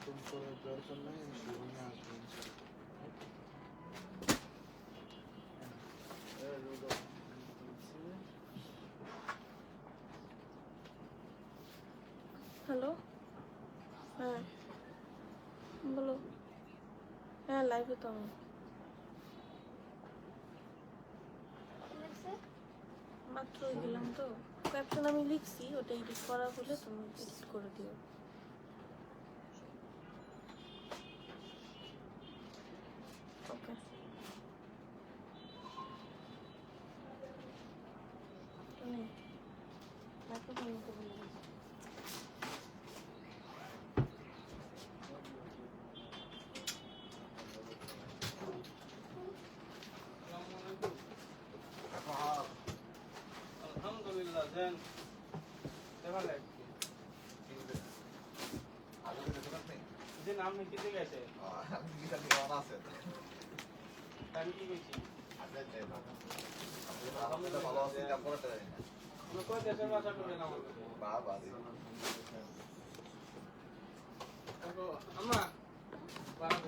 করার দরকার নাই, আমি জীবনে আসবেন। হ্যালো, হ্যাঁ বলো। হ্যাঁ লাইভে তো আমি মাত্র গেলাম তো। ক্যাপশন আমি লিখছি, ওটা এডিট করা হলে তুমি এডিট করে দিও। ওকে মাইক্রোফোন নিতে বলে গেছি। আলহামদুলিল্লাহ দেন দেখালে যে নাম লিখতে গেছে আমি কি কইছি ভালো আছি তারপরে কই দেশের ভাষা করে নাম বাবা আম্মা বাবা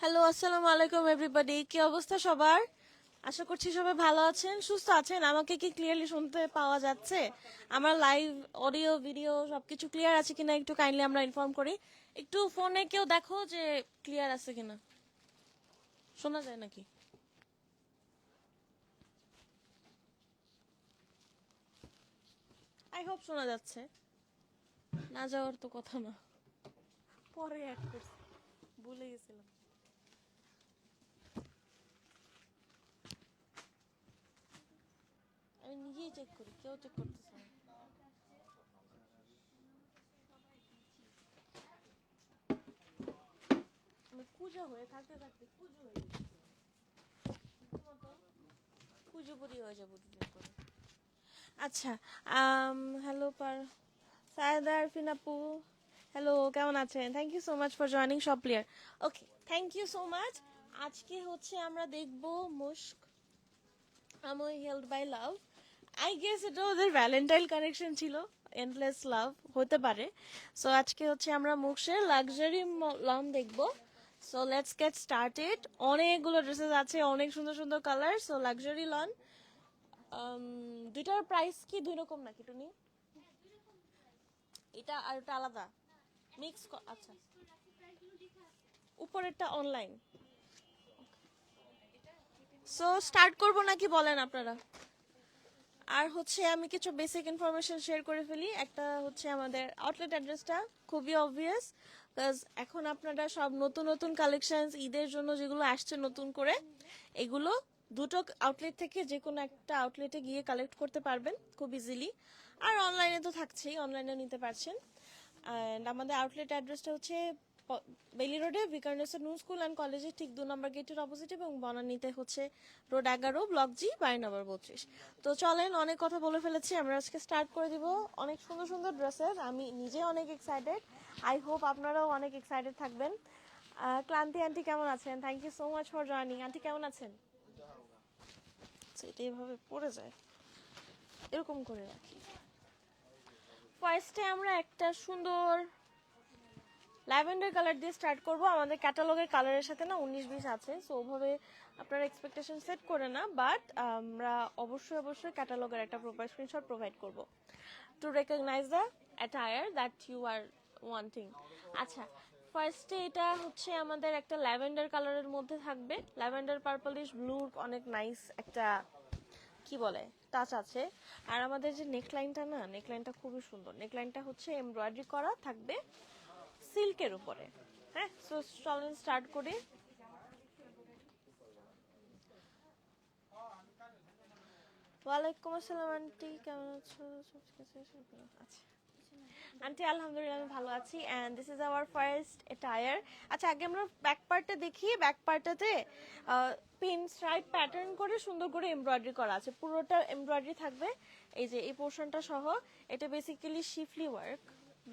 হ্যালো, আসসালামু আলাইকুম এভরিবডি। কি অবস্থা সবার? আশা করছি সবাই ভালো আছেন, সুস্থ আছেন। আমাকে কি ক্লিয়ারলি শুনতে পাওয়া যাচ্ছে? আমার লাইভ অডিও ভিডিও সবকিছু ক্লিয়ার আছে কিনা একটু কাইন্ডলি আমরা ইনফর্ম করি। একটু ফোনে কেউ দেখো যে ক্লিয়ার আছে কিনা, শোনা যায় নাকি? আই হোপ শোনা যাচ্ছে। না যাওয়ার তো কথা না, পরে অ্যাড করছি, ভুলে গেছিলাম। আমি নিজেই চেক করি, কেউ চেক করতেছে না। আমি কুজো হয়ে থাকতে থাকতে কুজো হয়ে গেছি, কুজো পরি হয়ে যাবো দুদিন পরে। আচ্ছা, হ্যালো সায়দা আরফিন আপু, হ্যালো, কেমন আছেন? Thank you so much for joining সব player. Okay, thank you so much. আজকে হচ্ছে আমরা দেখব মুস্ক আমি held by love. I guess এটা ওদের ভ্যালেন্টাইন কানেকশন ছিল, এন্ডলেস লাভ হতে পারে। সো আজকে হচ্ছে আমরা মুক্সের লাক্সারি লন দেখব। So let's get started. অনেকগুলো ড্রেসেস আছে, অনেক সুন্দর সুন্দর কালার। সো লাক্সারি লন, দুইটার প্রাইস কি দুই রকম নাকি টুনি? এটা আর এটা আলাদা মিক্স? আচ্ছা, উপরেরটা অনলাইন। সো স্টার্ট করব নাকি বলেন আপনারা? আর হচ্ছে আমি কিছু বেসিক ইনফরমেশন শেয়ার করে ফেলি। একটা হচ্ছে আমাদের আউটলেট অ্যাড্রেসটা খুবই অবভিয়াস, বিকজ এখন আপনারা সব নতুন নতুন কালেকশনস ঈদের জন্য যেগুলো আসছে নতুন করে, এগুলো দুটো আউটলেট থেকে যে কোনো একটা আউটলেটে গিয়ে কালেক্ট করতে পারবেন খুব ইজিলি। আর অনলাইনে তো থাকছেই, অনলাইনেও নিতে পারছেন। অ্যান্ড আমাদের আউটলেট অ্যাড্রেসটা হচ্ছে বেলি রোডে ভিকারনেসা নিউ স্কুল অ্যান্ড কলেজের ঠিক 2 নম্বর গেটের অপোজিট, এবং বনানীতে হচ্ছে রোড 11 ব্লক জি 22 নম্বর 32। তো চলেন, অনেক কথা বলে ফেলেছি, আমরা আজকে স্টার্ট করে দিব। অনেক সুন্দর সুন্দর ড্রেসেস, আমি নিজে অনেক এক্সাইটেড, আই হোপ আপনারাও অনেক এক্সাইটেড থাকবেন। ক্লান্তি আন্টি কেমন আছেন? Thank you so much for joining. Auntie কেমন আছেন? এটা এভাবে পড়ে যায়, এরকম করে রাখি। ফার্স্টে আমরা একটা সুন্দর ল্যাভেন্ডার কালার দিয়ে স্টার্ট করব। আমাদের ক্যাটালগের কালারের সাথে না 19-20 আছে, সো ওভাবে আপনারা এক্সপেকটেশন সেট করে না, বাট আমরা অবশ্যই অবশ্যই ক্যাটালগের একটা প্রপার স্ক্রিনশট প্রোভাইড করব to recognise the attire that you are wanting. আচ্ছা, ফার্স্টে এটা হচ্ছে আমাদের একটা ল্যাভেন্ডার কালারের মধ্যে থাকবে, ল্যাভেন্ডার পার্পলিশ ব্লুর অনেক নাইস একটা কি বলে টাচ আছে। আর আমাদের যে নেকলাইনটা না, নেকলাইনটা খুবই সুন্দর। নেকলাইনটা হচ্ছে এমব্রয়ডারি করা থাকবে সিল্কের উপরে। হ্যাঁ, সো চলেন স্টার্ট করি। ওয়ালাইকুম আসসালাম আন্টি, কেমন আছো? আচ্ছা আন্টি, আলহামদুলিল্লাহ আমি ভালো আছি। And this is our first attire. আচ্ছা, আগে আমরা ব্যাক পার্টটা দেখি। ব্যাক পার্টটাতে পিন স্ট্রাইপ প্যাটার্ন করে সুন্দর করে এমব্রয়ডারি করা আছে, পুরোটা এমব্রয়ডারি থাকবে। এই যে এই পোর্শনটা সহ, এটা বেসিক্যালি শিফলি ওয়ার্ক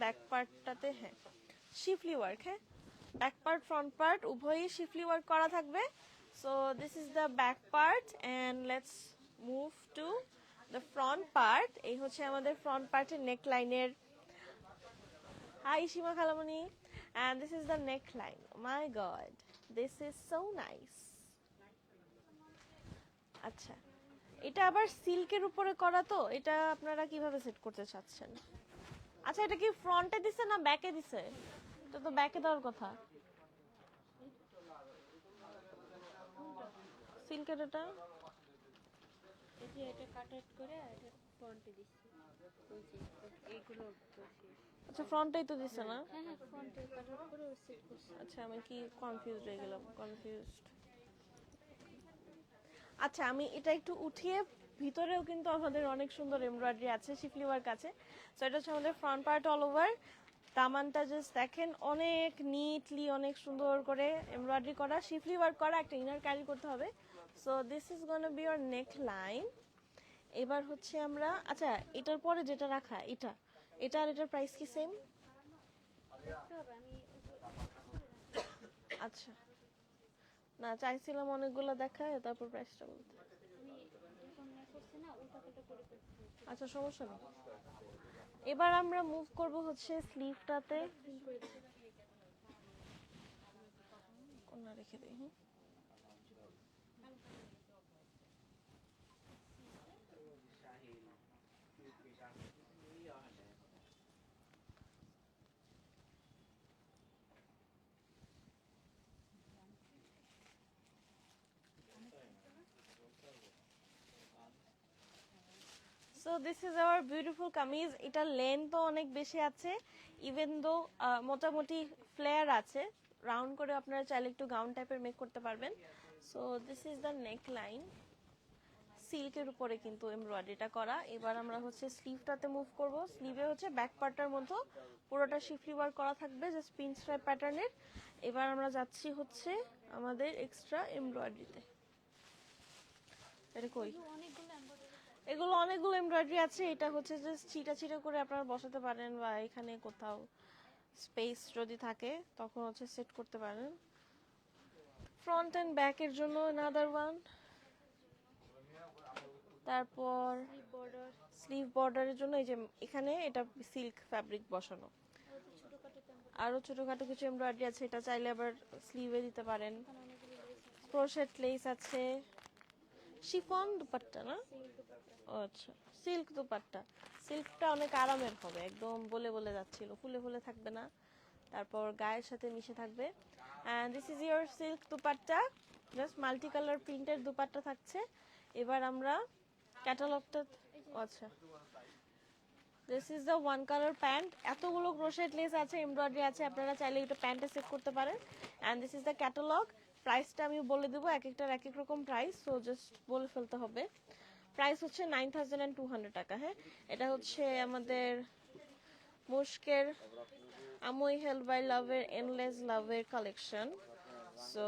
ব্যাক পার্টটাতে। হ্যাঁ, শিফলি ওয়ার্ক। হ্যাঁ, ব্যাক পার্ট ফ্রন্ট পার্ট উভয়ই শিফলি ওয়ার্ক করা থাকবে। So this is the back part, and let's move to the front part. এই হচ্ছে আমাদের ফ্রন্ট পার্টের নেক লাইনের। হাই সীমা খালামণি, and this is the neckline. My god, this is so nice. আচ্ছা, এটা আবার সিল্কের উপরে করা, তো এটা আপনারা কিভাবে সেট করতে চাচ্ছেন? আচ্ছা, এটা কি ফ্রন্টে দিছে না ব্যাকে দিছে? এটা তো ব্যাকে দেওয়ার কথা। সিল্কের এটা এই যে এটা কাট করে এটা ফ্রন্টে দিচ্ছি ওই যে এইগুলো বসিয়ে। আচ্ছা, ফ্রন্টেই তো দিছে না? হ্যাঁ হ্যাঁ ফ্রন্টে কাট করে সেট করছি। আচ্ছা, আমি কি কনফিউজড হয়ে গেলাম, কনফিউজড। আচ্ছা, আমি এটা একটু উঠিয়ে, ভিতরেও কিন্তু আমাদের অনেক সুন্দর এমব্রয়ডারি আছে, শিফলি ওয়ার্ক আছে। সো এটা হচ্ছে আমাদের ফ্রন্ট পার্ট অল ওভার। দামানটা জাস্ট দেখেন, অনেক নিটলি, অনেক সুন্দর করে এমব্রয়ডারি করা, শিফলি ওয়ার্ক করা, একটা ইনার ক্যারি করতে হবে। So this is gonna be your neck line. এবার হচ্ছে আমরা, আচ্ছা এটার পরে যেটা রাখা, এটা এটা আর এটার প্রাইস কি সেম? আচ্ছা, না চাইছিলাম অনেকগুলো দেখায় তারপর প্রাইসটা বলতে। আচ্ছা, সমস্যা নেই। এবার আমরা মুভ করব হচ্ছে স্লিভটাতে। কোনটা রেখে দেই? So this is our beautiful kameez. এটা লেন্থও অনেক বেশি আছে, ইভেন দো মোটামুটি ফ্লেয়ার আছে, রাউন্ড করে আপনারা চাইলে একটু গাউন টাইপের মেক করতে পারবেন। So this is the neck line, সিল্কের উপরে কিন্তু এমব্রয়ডারিটা করা। এবার আমরা হচ্ছে স্লিভটাতে মুভ করব। স্লিভে হচ্ছে ব্যাক পার্টটার মতো পুরোটা শিফলি ওয়ার্ক করা থাকবে, জাস্ট পিন স্ট্রাইপ প্যাটার্নের। এবার আমরা যাচ্ছি হচ্ছে আমাদের এক্সট্রা এমব্রয়ডারিতে। এটা কই? এগুলো অনেকগুলো এমব্রয়ডারি আছে। এটা হচ্ছে জাস্ট ছিটা ছিটা করে আপনারা বসাতে পারেন, বা এখানে কোথাও স্পেস যদি থাকে তখন হচ্ছে সেট করতে পারেন। ফ্রন্ট এন্ড ব্যাকের জন্য another one। তারপর স্লিভ বর্ডারের জন্য এই যে এখানে এটা সিল্ক ফ্যাব্রিক বসানো। আরো ছোটখাটো কিছু এমব্রয়ডারি আছে, এটা চাইলে আবার স্লিভে দিতে পারেন। ক্রোশেট লেস আছে, শিফন দুপাট্টা না? ও আচ্ছা, সিল্ক দুপাট্টা। সিল্কটা অনেক আরামের হবে, একদম বলে বলে যাচ্ছিল, ফুলে ফুলে থাকবে না, তারপর গায়ের সাথে মিশে থাকবে। And this is your silk dupatta, just multi colour প্রিন্টের দুপাট্টা থাকছে। এবার আমরা ক্যাটালগটা, আচ্ছা this is the one colour pant. এতগুলো ক্রোশেট লেস আছে, এমব্রয়ডারি আছে, আপনারা চাইলে এটা প্যান্টে সেট করতে পারেন। And this is the catalogue. প্রাইসটা আমি বলে দেবো, এক একটার এক এক রকম প্রাইস, সো জাস্ট বলে ফেলতে হবে। প্রাইস হচ্ছে 9200 টাকা। হ্যাঁ, এটা হচ্ছে আমাদের মুশকের আমই হেল্প বাই লাভের এন্ডলেস লাভের collection. So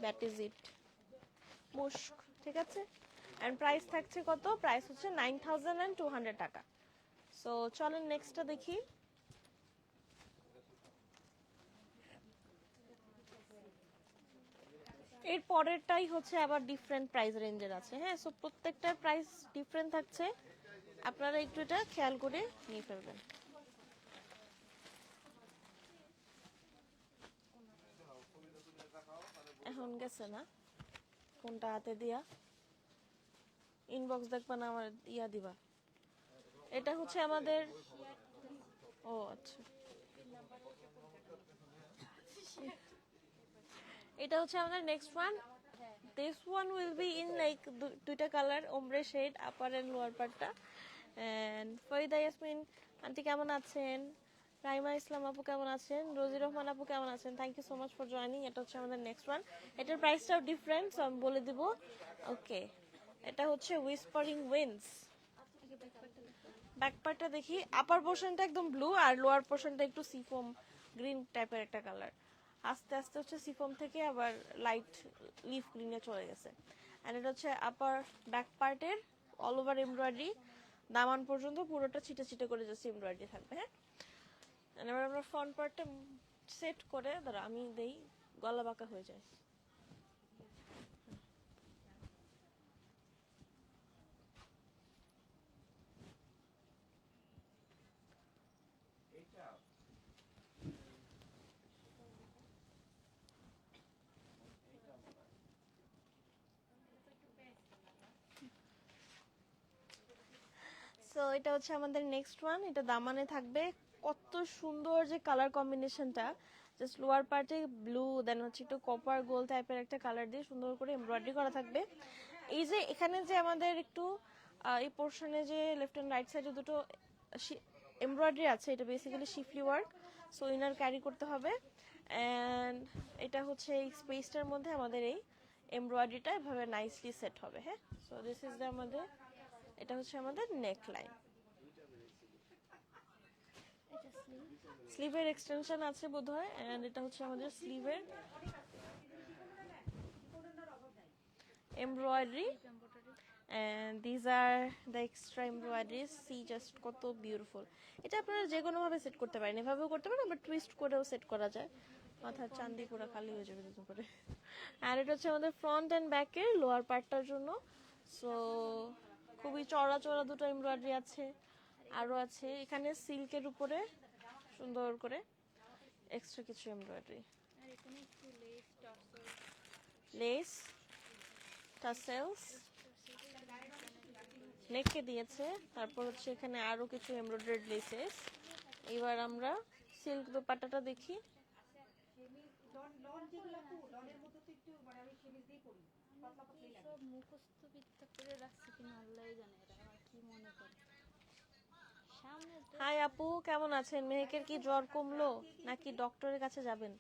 that is it, Mushk, ঠিক আছে। এন্ড প্রাইস থাকছে কত? প্রাইস হচ্ছে 9200 টাকা। সো চলেন নেক্সটটা দেখি। এর পরেরটাই হচ্ছে আবার ডিফারেন্ট প্রাইস রেঞ্জের আছে। হ্যাঁ, সো প্রত্যেকটার প্রাইস ডিফারেন্ট থাকছে, আপনারা একটু এটা খেয়াল করে নিয়ে ফেলবেন। এখন গেছে না, কোনটা হাতে দিয়া ইনবক্স দেখবা না, আমার ইয়া দিবা। এটা হচ্ছে আমাদের, ও আচ্ছা, এটা হচ্ছে আমাদের next one. This one will be in like দুইটা colour, ombre shade, upper end lower পার্টটা। এন্ড ফরিদা ইয়াসমিন আন্টি কেমন আছেন? রাইমা ইসলাম আপু কেমন আছেন? রোজি রহমান আপু কেমন আছেন? Thank you so much for joining. এটা হচ্ছে আমাদের নেক্সট ওয়ান। এটার প্রাইসটাও ডিফারেন্ট, সো আমি বলে দিব। ওকে, এটা হচ্ছে হুইসপারিং উইন্ডস। ব্যাক পার্টটা দেখি। আপার পোর্শনটা একদম ব্লু, আর লোয়ার পোর্শনটা একটু সিফোম গ্রিন টাইপের একটা কালার। আস্তে আস্তে হচ্ছে সিফোম থেকে আবার লাইট লিফ গ্রিনে চলে গেছে। এন্ড এটা হচ্ছে আপার ব্যাক পার্টের অল ওভার এমব্রয়ডারি, দামান পর্যন্ত পুরোটা ছিটে ছিটে করে জাস্ট এমব্রয়ডারি থাকবে। হ্যাঁ, এবার আমরা ফ্রন্ট পার্টটা সেট করে, ধরো আমি দেই, গলা বাঁকা হয়ে যায়। সো এটা হচ্ছে আমাদের নেক্সট ওয়ান, এটা দামানে থাকবে। কত সুন্দর যে কালার কম্বিনেশনটা, জাস্ট লোয়ার পার্টে ব্লু, দেন হচ্ছে একটু কপার গোল্ড টাইপের একটা কালার দিয়ে সুন্দর করে এমব্রয়ডারি করা থাকবে। এই যে এখানে যে আমাদের একটু এই পোর্শনে যে লেফট এন্ড রাইট সাইডে দুটো এমব্রয়ডারি আছে, এটা basically শিফলি work, so inner carry করতে হবে। অ্যান্ড এটা হচ্ছে এই স্পেসটার মধ্যে আমাদের এই এমব্রয়ডারিটা এভাবে নাইসলি সেট হবে। হ্যাঁ, সো দিস ইজ দ্য আমাদের, এটা হচ্ছে আমাদের নেক লাইন। স্লিভের এক্সটেনশন আছে বোধহয়, এন্ড এটা হচ্ছে আমাদের স্লিভের embroidery, and these are the extra embroideries. see just কত বিউটিফুল। এটা আপনারা যে কোনো ভাবে সেট করতে পারেন, এভাবেও করতে পারেন, আবার টুইস্ট করেও সেট করা যায়। মাথার চান্দি পুরো খালি হয়ে যাবে দুদিন পরে। আর এটা হচ্ছে আমাদের ফ্রন্ট এন্ড ব্যাকের লোয়ার পার্টটার জন্য। সো খুবই চড়া চড়া দুটো এমব্রয়ডারি আছে, আরো আছে এখানে সিল্কের উপরে সুন্দর করে এক্সট্রা কিছু এমব্রয়ডারি, আর এখানে একটু লেস টার্সেল লেস টাসেলস নেকে দিয়েছে। তারপর হচ্ছে এখানে আরো কিছু এমব্রয়ডারিড লেসেস। এবার আমরা সিল্ক দোপাট্টাটা দেখি। সব মুখস্থ বিদ্যা করে রাখছি কিনা আল্লাহই জানে, এরা আমার কি মনে করে। সামনে তো হাই আপু, কেমন আছেন? মেহেকের কি জ্বর কমলো নাকি ডক্টরের কাছে যাবেন?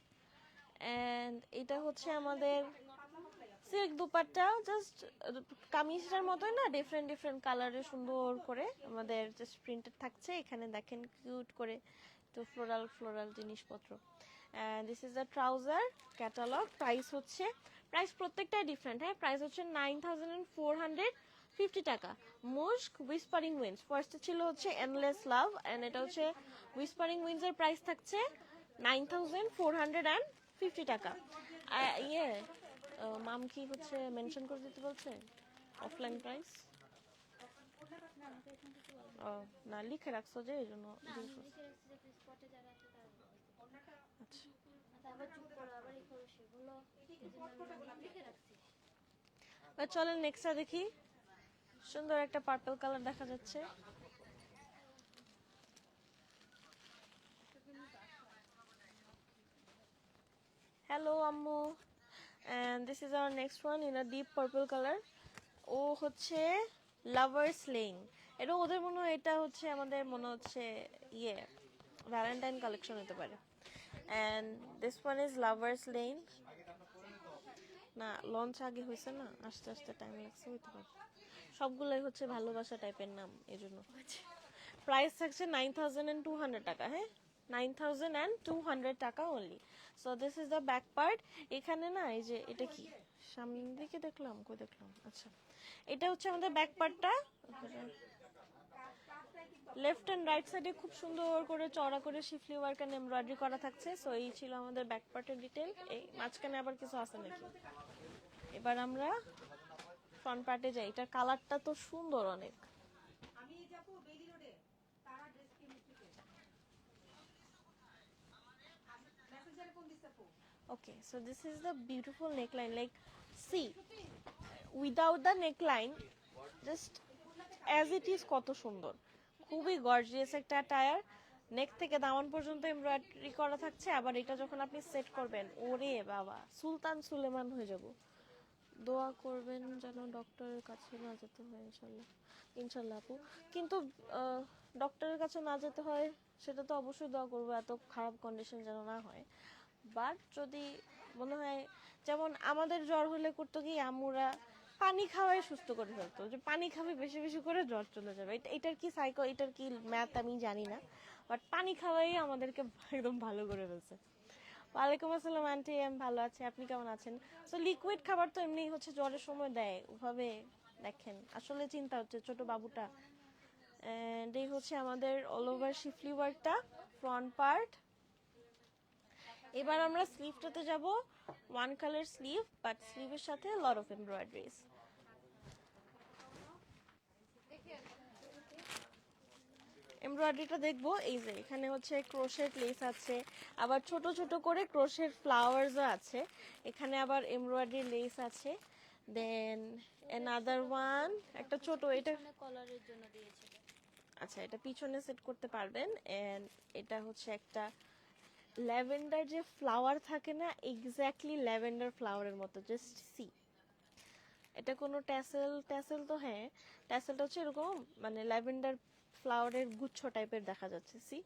এন্ড এটা হচ্ছে আমাদের সিল্ক দুপাট্টা, জাস্ট কামিজটার মতোই না, ডিফারেন্ট ডিফারেন্ট কালারে সুন্দর করে আমাদের জাস্ট প্রিন্টেড থাকছে। এখানে দেখেন কিউট করে তো ফ্লোরাল ফ্লোরাল জিনিসপত্র। This is the trouser catalogue. Price হচ্ছে, প্রাইস প্রত্যেকটাই ডিফারেন্ট। হ্যাঁ, প্রাইস হচ্ছে 9450 টাকা। মুস্ক উইসপারিং উইন্ডস ফার্স্টে ছিল হচ্ছে এন্ডলেস লাভ, এন্ড এটা হচ্ছে উইসপারিং উইন্ডস এর প্রাইস থাকছে 9450 টাকা। ইয়ে মাম কি হচ্ছে মেনশন করে দিতে বলছে অফলাইন প্রাইস? ও না, লিখে রাখছো যে এই জন্য জিজ্ঞেস করছি। স্পটে যারা আছে তারা আচ্ছা, আবার চুপ করো, আবার এই করো সেগুলো এই জন্য আমি লিখে রাখছি। চলেন নেক্সটটা দেখি। সুন্দর একটা পার্পল কালার দেখা যাচ্ছে। হ্যালো আম্মু, and this is our next one in a deep purple color. ও হচ্ছে লাভার্স লেইন, এটা ওদের মনে হয়, এটা হচ্ছে আমাদের মনে হচ্ছে ইয়ে ভ্যালেন্টাইন কালেকশন হতে পারে। and this one is lovers lane. না, লঞ্চ আগে হয়েছে না, আস্তে আস্তে টাইম লাগছে, হইতে পারে। সবগুলোই হচ্ছে ভালোবাসা টাইপের নাম, এই জন্য। প্রাইস থাকছে 9200 টাকা। হ্যাঁ, 9200 টাকা only. So this is the back part. এখানে না এই যে এটা কি সামনের দিকে দেখলাম, কই দেখলাম, আচ্ছা এটা হচ্ছে আমাদের ব্যাক পার্টটা। লেফট এন্ড রাইট সাইডে খুব সুন্দর করে চড়া করে শিফলি ওয়ার্ক এন্ড এমব্রয়ডারি করা থাকছে। সো এই ছিল আমাদের ব্যাক পার্টের ডিটেল। এই মাঝখানে আবার কিছু আছে নাকি? এবার আমরা ফ্রন্ট পার্টে যাই। এটার কালারটা তো সুন্দর অনেক। Okay, so this is the beautiful neckline. Like, see, without the neckline, just as it is, কত সুন্দর, খুবই গর্জিয়াস একটা টায়ার। নেক থেকে দামান পর্যন্ত এমব্রয়ডারি করা থাকছে। আবার এটা যখন আপনি সেট করবেন, ওরে বাবা, সুলতান সুলেমান হয়ে যাব। দোয়া করবেন যেন ডক্টরের কাছে না যেতে হয়, ইনশাল্লাহ। ইনশাল্লাহ আপু, কিন্তু ডক্টরের কাছে না যেতে হয় সেটা তো অবশ্যই দোয়া করবো, এত খারাপ কন্ডিশন যেন না হয়। বাট যদি মনে হয়, যেমন আমাদের জ্বর হলে করতো কি আম্মুরা পানি খাওয়াই সুস্থ করে ফেলতো, যে পানি খাবে বেশি বেশি করে জ্বর চলে যাবে। এটার কি সাইকো, এটার কি ম্যাথ আমি জানি না, বাট পানি খাওয়াই আমাদেরকে একদম ভালো করে ফেলছে। ওয়ালাইকুম আসসালাম আন্টি, আমি ভালো আছি, আপনি কেমন আছেন? সো লিকুইড খাবার তো এমনি হচ্ছে জ্বরের সময় দেয়, ওভাবে দেখেন আসলে চিন্তা হচ্ছে ছোট বাবুটা। এন্ড এই হচ্ছে আমাদের অল ওভার শিফলি ওয়ার্কটা, ফ্রন্ট পার্ট। এবার আমরা স্লিভটাতে যাব। ওয়ান কালার স্লিভ, বাট স্লিভের সাথে লট অফ এমব্রয়ডারিজ। এমব্রয়ডারিটা দেখবো। এই যে এখানে হচ্ছে ক্রোশেট লেস আছে, আবার ছোট ছোট করে ক্রোশেট ফ্লাওয়ার্সও আছে, এখানে আবার এমব্রয়ডারি লেস আছে। দেন অ্যানাদার ওয়ান, একটা ছোট, এটা কলারের জন্য দিয়েছিল। আচ্ছা এটা পিছনে সেট করতে পারবেন। এন্ড এটা হচ্ছে একটা ল্যাভেন্ডার যে ফ্লাওয়ার থাকে না, এক্স্যাক্টলি ল্যাভেন্ডার ফ্লাওয়ারের মতো, জাস্ট সি। এটা কোনো ট্যাসেল ট্যাসেল তো হ্যাঁ, ট্যাসেলটা হচ্ছে এরকম মানে ল্যাভেন্ডার ফ্লাওয়ারের গুচ্ছ টাইপের দেখা যাচ্ছে, সি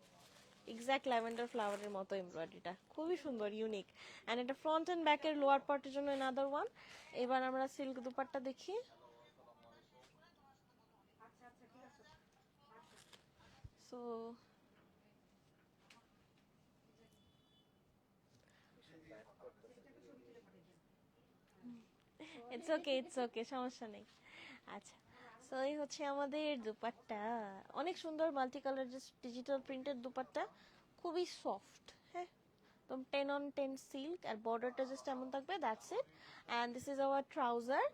এক্স্যাক্ট ল্যাভেন্ডার ফ্লাওয়ারের মতো এমব্রয়ডারিটা, খুবই সুন্দর, ইউনিক। অ্যান্ড এটা ফ্রন্ট অ্যান্ড ব্যাকের লোয়ার পার্টের জন্য অ্যানাদার ওয়ান। এবার আমরা সিল্ক দুপাট্টা দেখি। সো ইটস ওকে, সমস্যা নেই। আচ্ছা, সো এই হচ্ছে আমাদের দুপাট্টা, অনেক সুন্দর multi colour digital printed dupatta, খুবই সফট। হ্যাঁ, তো 10 on 10 সিল্ক, আর বর্ডারটা জাস্ট এমন থাকবে, that's it. And this is hour trouser.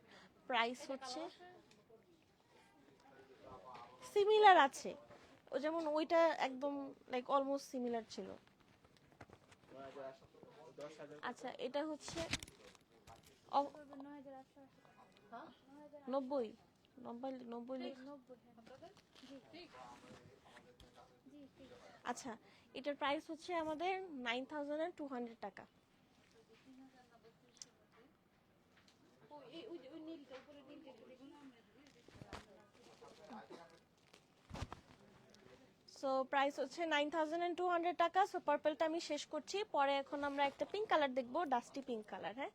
Price হচ্ছে সিমিলার আছে, ও যেমন ওইটা একদম লাইক অলমোস্ট সিমিলার ছিল। আচ্ছা এটা হচ্ছে 90 আচ্ছা, এটার প্রাইস হচ্ছে আমাদের 9200 টাকা। সো প্রাইস হচ্ছে 9200 টাকা। সো পার্পলটা আমি শেষ করছি, পরে এখন আমরা একটা পিঙ্ক কালার দেখবো, ডাস্টি পিঙ্ক কালার। হ্যাঁ,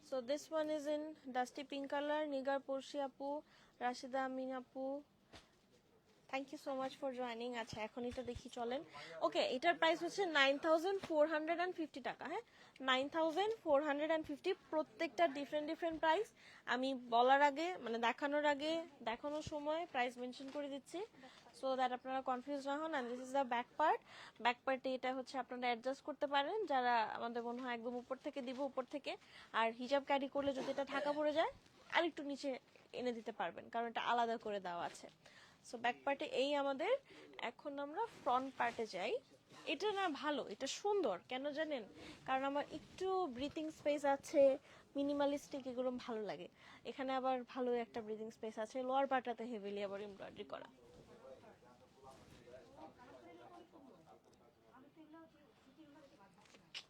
so this one is in dusty pink color. Nigar Porshi apu, Rashida Amin apu, thank you so much for joining. আচ্ছা এখন এটা দেখি চলেন। ওকে, এটার প্রাইস হচ্ছে 9450 টাকা। হ্যাঁ, 9450, প্রত্যেকটা ডিফারেন্ট ডিফারেন্ট প্রাইস। আমি বলার আগে মানে দেখানোর আগে, দেখানোর সময় প্রাইস মেনশন করে দিচ্ছি, সো দ্যাট আপনারা কনফিউজ না হন। And this is the back part. Back পার্টে এটা হচ্ছে আপনারা অ্যাডজাস্ট করতে পারেন, যারা আমাদের মনে হয় একদম উপর থেকে দিব, উপর থেকে। আর হিজাব ক্যারি করলে যদি এটা ঢাকা পড়ে যায়, আর একটু নিচে এনে দিতে পারবেন, কারণ এটা আলাদা করে দেওয়া আছে। সো ব্যাক পার্টে এই আমাদের। এখন আমরা ফ্রন্ট পার্টে যাই। এটা না ভালো, এটা সুন্দর, কেন জানেন? কারণ আমার একটু ব্রিথিং স্পেস আছে, মিনিমালিস্টিক, এগুলো ভালো লাগে। এখানে আবার ভালো একটা ব্রিথিং স্পেস আছে, লোয়ার পার্টটাতে হেভিলি আবার এমব্রয়ডারি করা।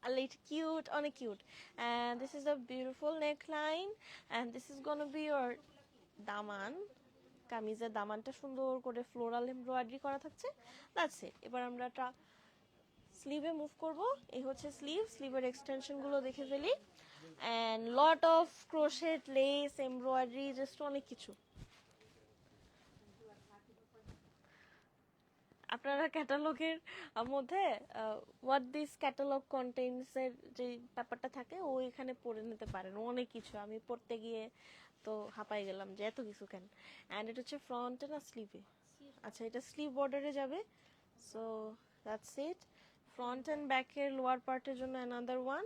A little cute, অনেক cute. And this is a beautiful neckline, and this is gonna be your দামান। কামিজের দামানটা সুন্দর করে ফ্লোরাল এমব্রয়ডারি করা থাকছে, দ্যাটস ইট। এবার আমরা স্লিভে মুভ করব। এই হচ্ছে স্লিভ, স্লিভের এক্সটেনশন গুলো দেখে ফেলি। And lot of crochet, lace, embroidery, just অনেক কিছু। আপনারা ক্যাটালগের মধ্যে হোয়াট দিস ক্যাটালগ কন্টেইনস এর যে ব্যাপারটা থাকে, ও এখানে পড়ে নিতে পারেন, অনেক কিছু। আমি পড়তে গিয়ে তো হাঁপাই গেলাম যে এত কিছু কেন। অ্যান্ড এটা হচ্ছে ফ্রন্টে না স্লিভে? আচ্ছা, এটা স্লিভ বর্ডারে যাবে। So that's it. Front and ব্যাকের লোয়ার পার্টের জন্য অ্যানাদার ওয়ান।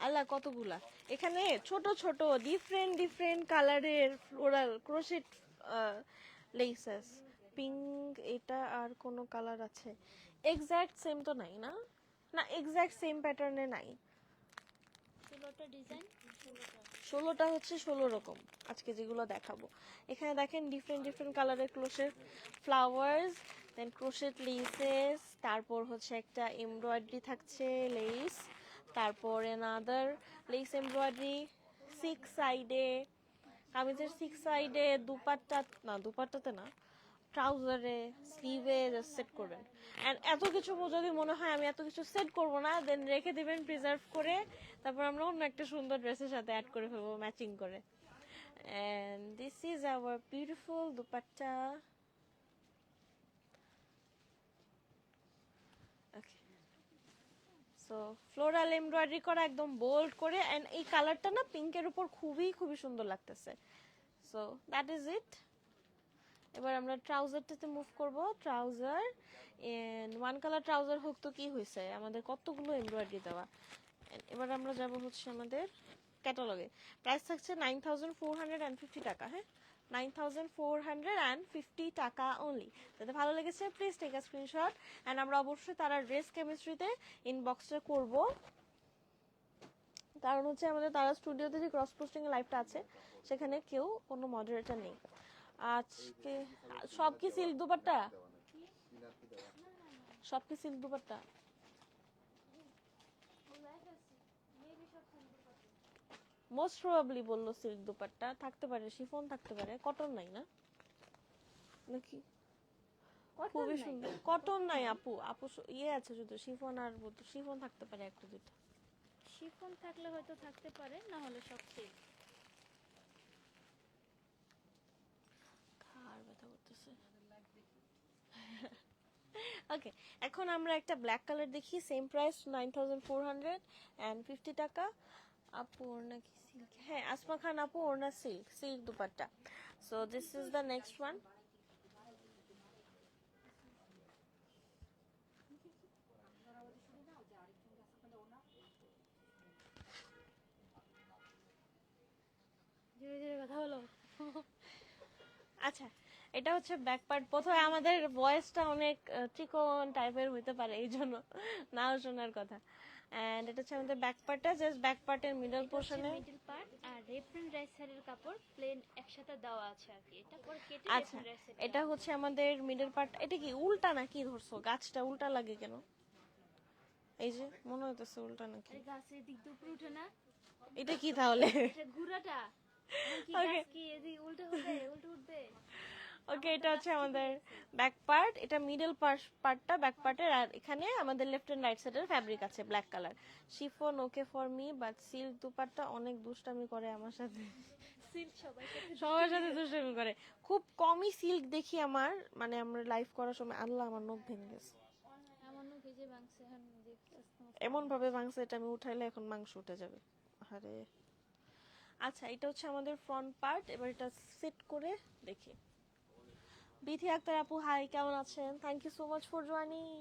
আল্লাহ কতগুলা! এখানে ছোট ছোট ডিফারেন্ট ডিফারেন্ট কালারের ফ্লোরাল ক্রোশেট লেসেস। পিঙ্ক, এটা আর কোনো কালার আছে? এক্স্যাক্ট সেম তো নাই না? না, এক্স্যাক্ট সেম প্যাটার্নে নাই। 16টা ডিজাইন, 16টা হচ্ছে 16 রকম আজকে যেগুলো দেখাবো। এখানে দেখেন ডিফারেন্ট ডিফারেন্ট কালারের ক্রোশেট ফ্লাওয়ার্স, দেন ক্রোশেট লেসেস, তারপর হচ্ছে একটা এমব্রয়ডারি থাকছে লেস, তারপর অ্যানাদার লেস এমব্রয়ডারি সিক্স সাইডে, কামিজের সিক্স সাইডে, দুপাট্টা না, দুপাট্টাতে না, ট্রাউজারে, স্লিভে সেট করবেন। অ্যান্ড এত কিছু যদি মনে হয় আমি এত কিছু সেট করব না, দেন রেখে দিবেন প্রিজার্ভ করে, তারপর আমরা অন্য একটা সুন্দর ড্রেসের সাথে অ্যাড করে ফেলবো ম্যাচিং করে। And this is our beautiful dupatta. Okay, so floral embroidery করা, একদম বোল্ড করে। অ্যান্ড এই কালারটা না পিঙ্কের উপর খুবই খুবই সুন্দর লাগতেছে। সো দ্যাট ইজ ইট। এবার আমরা ট্রাউজারটাতে মুভ করব। ট্রাউজার ওয়ান কালার ট্রাউজার হোক তো কি হয়েছে, আমাদের কতগুলো এমব্রয়ডারি দেওয়া। এবার আমরা যাব হচ্ছে আমাদের ক্যাটালগে। প্রাইস থাকছে 9450 টাকা। হ্যাঁ, 9450 টাকা অনলি। যাতে ভালো লেগেছে please take a screenshot. And আমরা অবশ্যই তারা ড্রেস কেমিস্ট্রিতে ইনবক্সে করব, কারণ হচ্ছে আমাদের তারা স্টুডিওতে যে ক্রস পোস্টিং লাইভটা আছে সেখানে কেউ কোনো মডারেটর নেই আজকে। সব কি সিল্ক দুপাট্টা? সব কি সিল্ক দুপাট্টা? মোস্ট প্রবাবলি বললো সিল্ক দুপাট্টা থাকতে পারে, শিফন থাকতে পারে, কটন নাই না নাকি? খুবই সুন্দর কটন নাই আপু। আপু ইয়ে আছে শুধু শিফন, আর শিফন থাকতে পারে একটা দুটো। শিফন থাকলে হয়তো থাকতে পারে, না হলে সব সিল্ক। আর ব্যথা করতেছে। ওকে, এখন আমরা একটা ব্ল্যাক কালার দেখি, সেম প্রাইস 9450 টাকা। আপু ওড়না কি সিল্ক? হ্যাঁ, আসমা খান আপু ওড়না silk, silk dupatta. So this is the next one. ধীরে ধীরে কথা বলো। আচ্ছা, এটা হচ্ছে ব্যাক পার্ট। প্রথমে আমাদের ভয়েসটা অনেক চিকন টাইপের হতে পারে, এই জন্য নাও শোনার কথা। এন্ড এটা হচ্ছে আমাদের ব্যাক পার্টটা, জাস্ট ব্যাক পার্টের মিডল পোর্শনে। মিডল পার্ট আর রেফারেন্স রাইট সাইডের কাপড় প্লেন একসাথে দেওয়া আছে আর কি। এটা পরে কেটে আচ্ছা, রেফারেন্স রাইট সাইড। এটা হচ্ছে আমাদের মিডল পার্ট। এটা কি উল্টা নাকি ধরছো? গাছটা উল্টা লাগে কেন? এই যে মনে হইতেছে উল্টা নাকি। আরে গাছের দিক দিয়ে উপরে উঠে না, এটা কি তাহলে? এটা ঘুরাটা। কি Okay. গাছ কি এদিকে উল্টো হবে, উল্টো উঠবে? ওকে, এটা হচ্ছে আমাদের ব্যাক পার্ট। এটা মিডল পার্টটা ব্যাক পার্টের, আর এখানে আমাদের লেফট এন্ড রাইট সাইডের ফ্যাব্রিক আছে black colour. Chiffon okay for me, but silk dupatta অনেক দুষ্টামি করে আমার সাথে। সিল্ক সবাই সাথে সবার সাথে দুষ্টামি করে। খুব কমই সিল্ক দেখি আমার, মানে আমরা লাইভ করার সময় আল্লাহ আমার নখ ভেঙে গেছে। এমন ভেজে মাংস এখন দেখতেছি। এমন ভাবে মাংস, এটা আমি উঠাইলে এখন মাংস উঠে যাবে। আরে আচ্ছা, এটা হচ্ছে আমাদের ফ্রন্ট পার্ট। এবার এটা সেট করে দেখি। বিথি আক্তার আপু হাই, কেমন আছেন? Thank you so much for joining.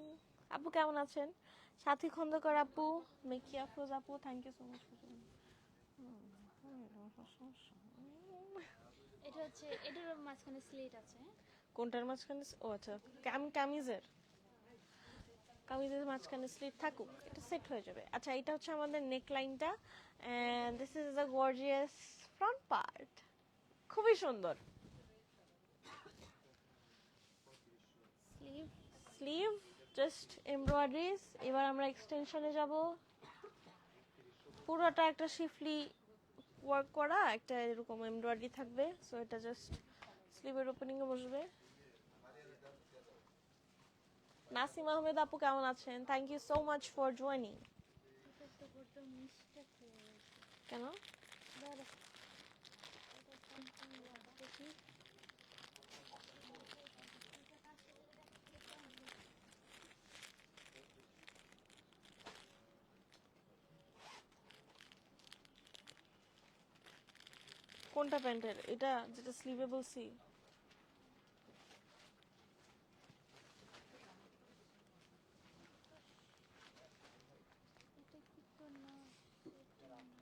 আপু কেমন আছেন? সাথী খন্দকার আপু, মেকি আফরোজ আপু, thank you so much for joining. এটা হচ্ছে এটার মাঝখানে স্লিট আছে। কোনটার মাঝখানে? ও আচ্ছা, কামিজের মাঝখানে স্লিট থাকুক, এটা সেট হয়ে যাবে। আচ্ছা, এটা হচ্ছে আমাদের নেক লাইনটা, and this is the gorgeous front part. খুবই সুন্দর। Sleeve sleeve just embroideries. এবার আমরা এক্সটেনশনে যাব। পুরোটা একটা শিফলি ওয়ার্ক করা, একটা এরকম এমব্রয়ডারি থাকবে। সো এটা জাস্ট স্লিভের ওপেনিং এ বসবে। নাসিম আহমেদ আপু কেমন আছেন? Thank you so much for joining. এটা তো বড় মিস্টেক হয়ে গেছে। কেন? দাঁড়া, এটা সম্পূর্ণ দেখি। কোনটা প্যান্টের? এটা যেটা স্লিভেবল সি? এটা কি তো না, এটা না।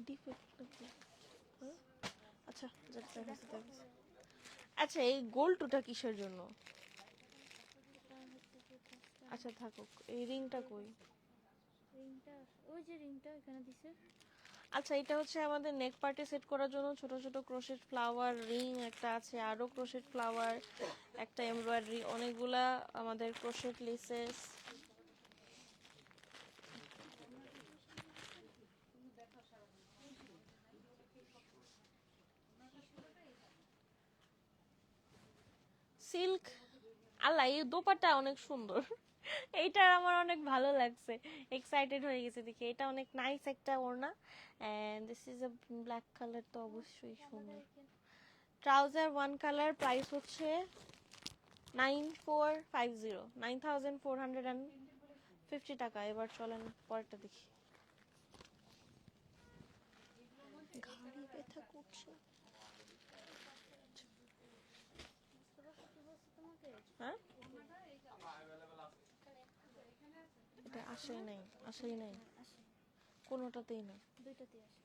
ডিফেক্ট নাকি? হ্যাঁ? আচ্ছা, যেটা দেখাচ্ছে দেখাচ্ছে। আচ্ছা, এই গোল টুটা কিসের জন্য? এটা হচ্ছে যে কাজটা, আচ্ছা থাকুক। এই রিংটা কই? রিংটা ওই যে রিংটা এখানে দিছে। আচ্ছা, এটা হচ্ছে আমাদের নেক পার্টে সেট করার জন্য ছোট ছোট ক্রোশেট ফ্লাওয়ার রিং একটা আছে, আরো ক্রোশেট ফ্লাওয়ার, একটা এমব্রয়ডারি, অনেকগুলা আমাদের ক্রোশেট লেসেস। সিল্ক। আল্লাহ, এই দোপাট্টা অনেক সুন্দর। এইটা আমার অনেক ভালো লাগছে, এক্সাইটেড হয়ে গেছে দেখি। এটা অনেক নাইস একটা ওড়না, and this is a black colour, তো অবশ্যই সুন্দর। ট্রাউজার ওয়ান কালার, প্রাইস হচ্ছে 9450 টাকা। এবার চলেন পরেরটা দেখি। আসো। কি বলছে তোমাকে? হ্যাঁ এটা আসেই নাই আসে, কোনোটাতেই না, দুইটাতেই আসে।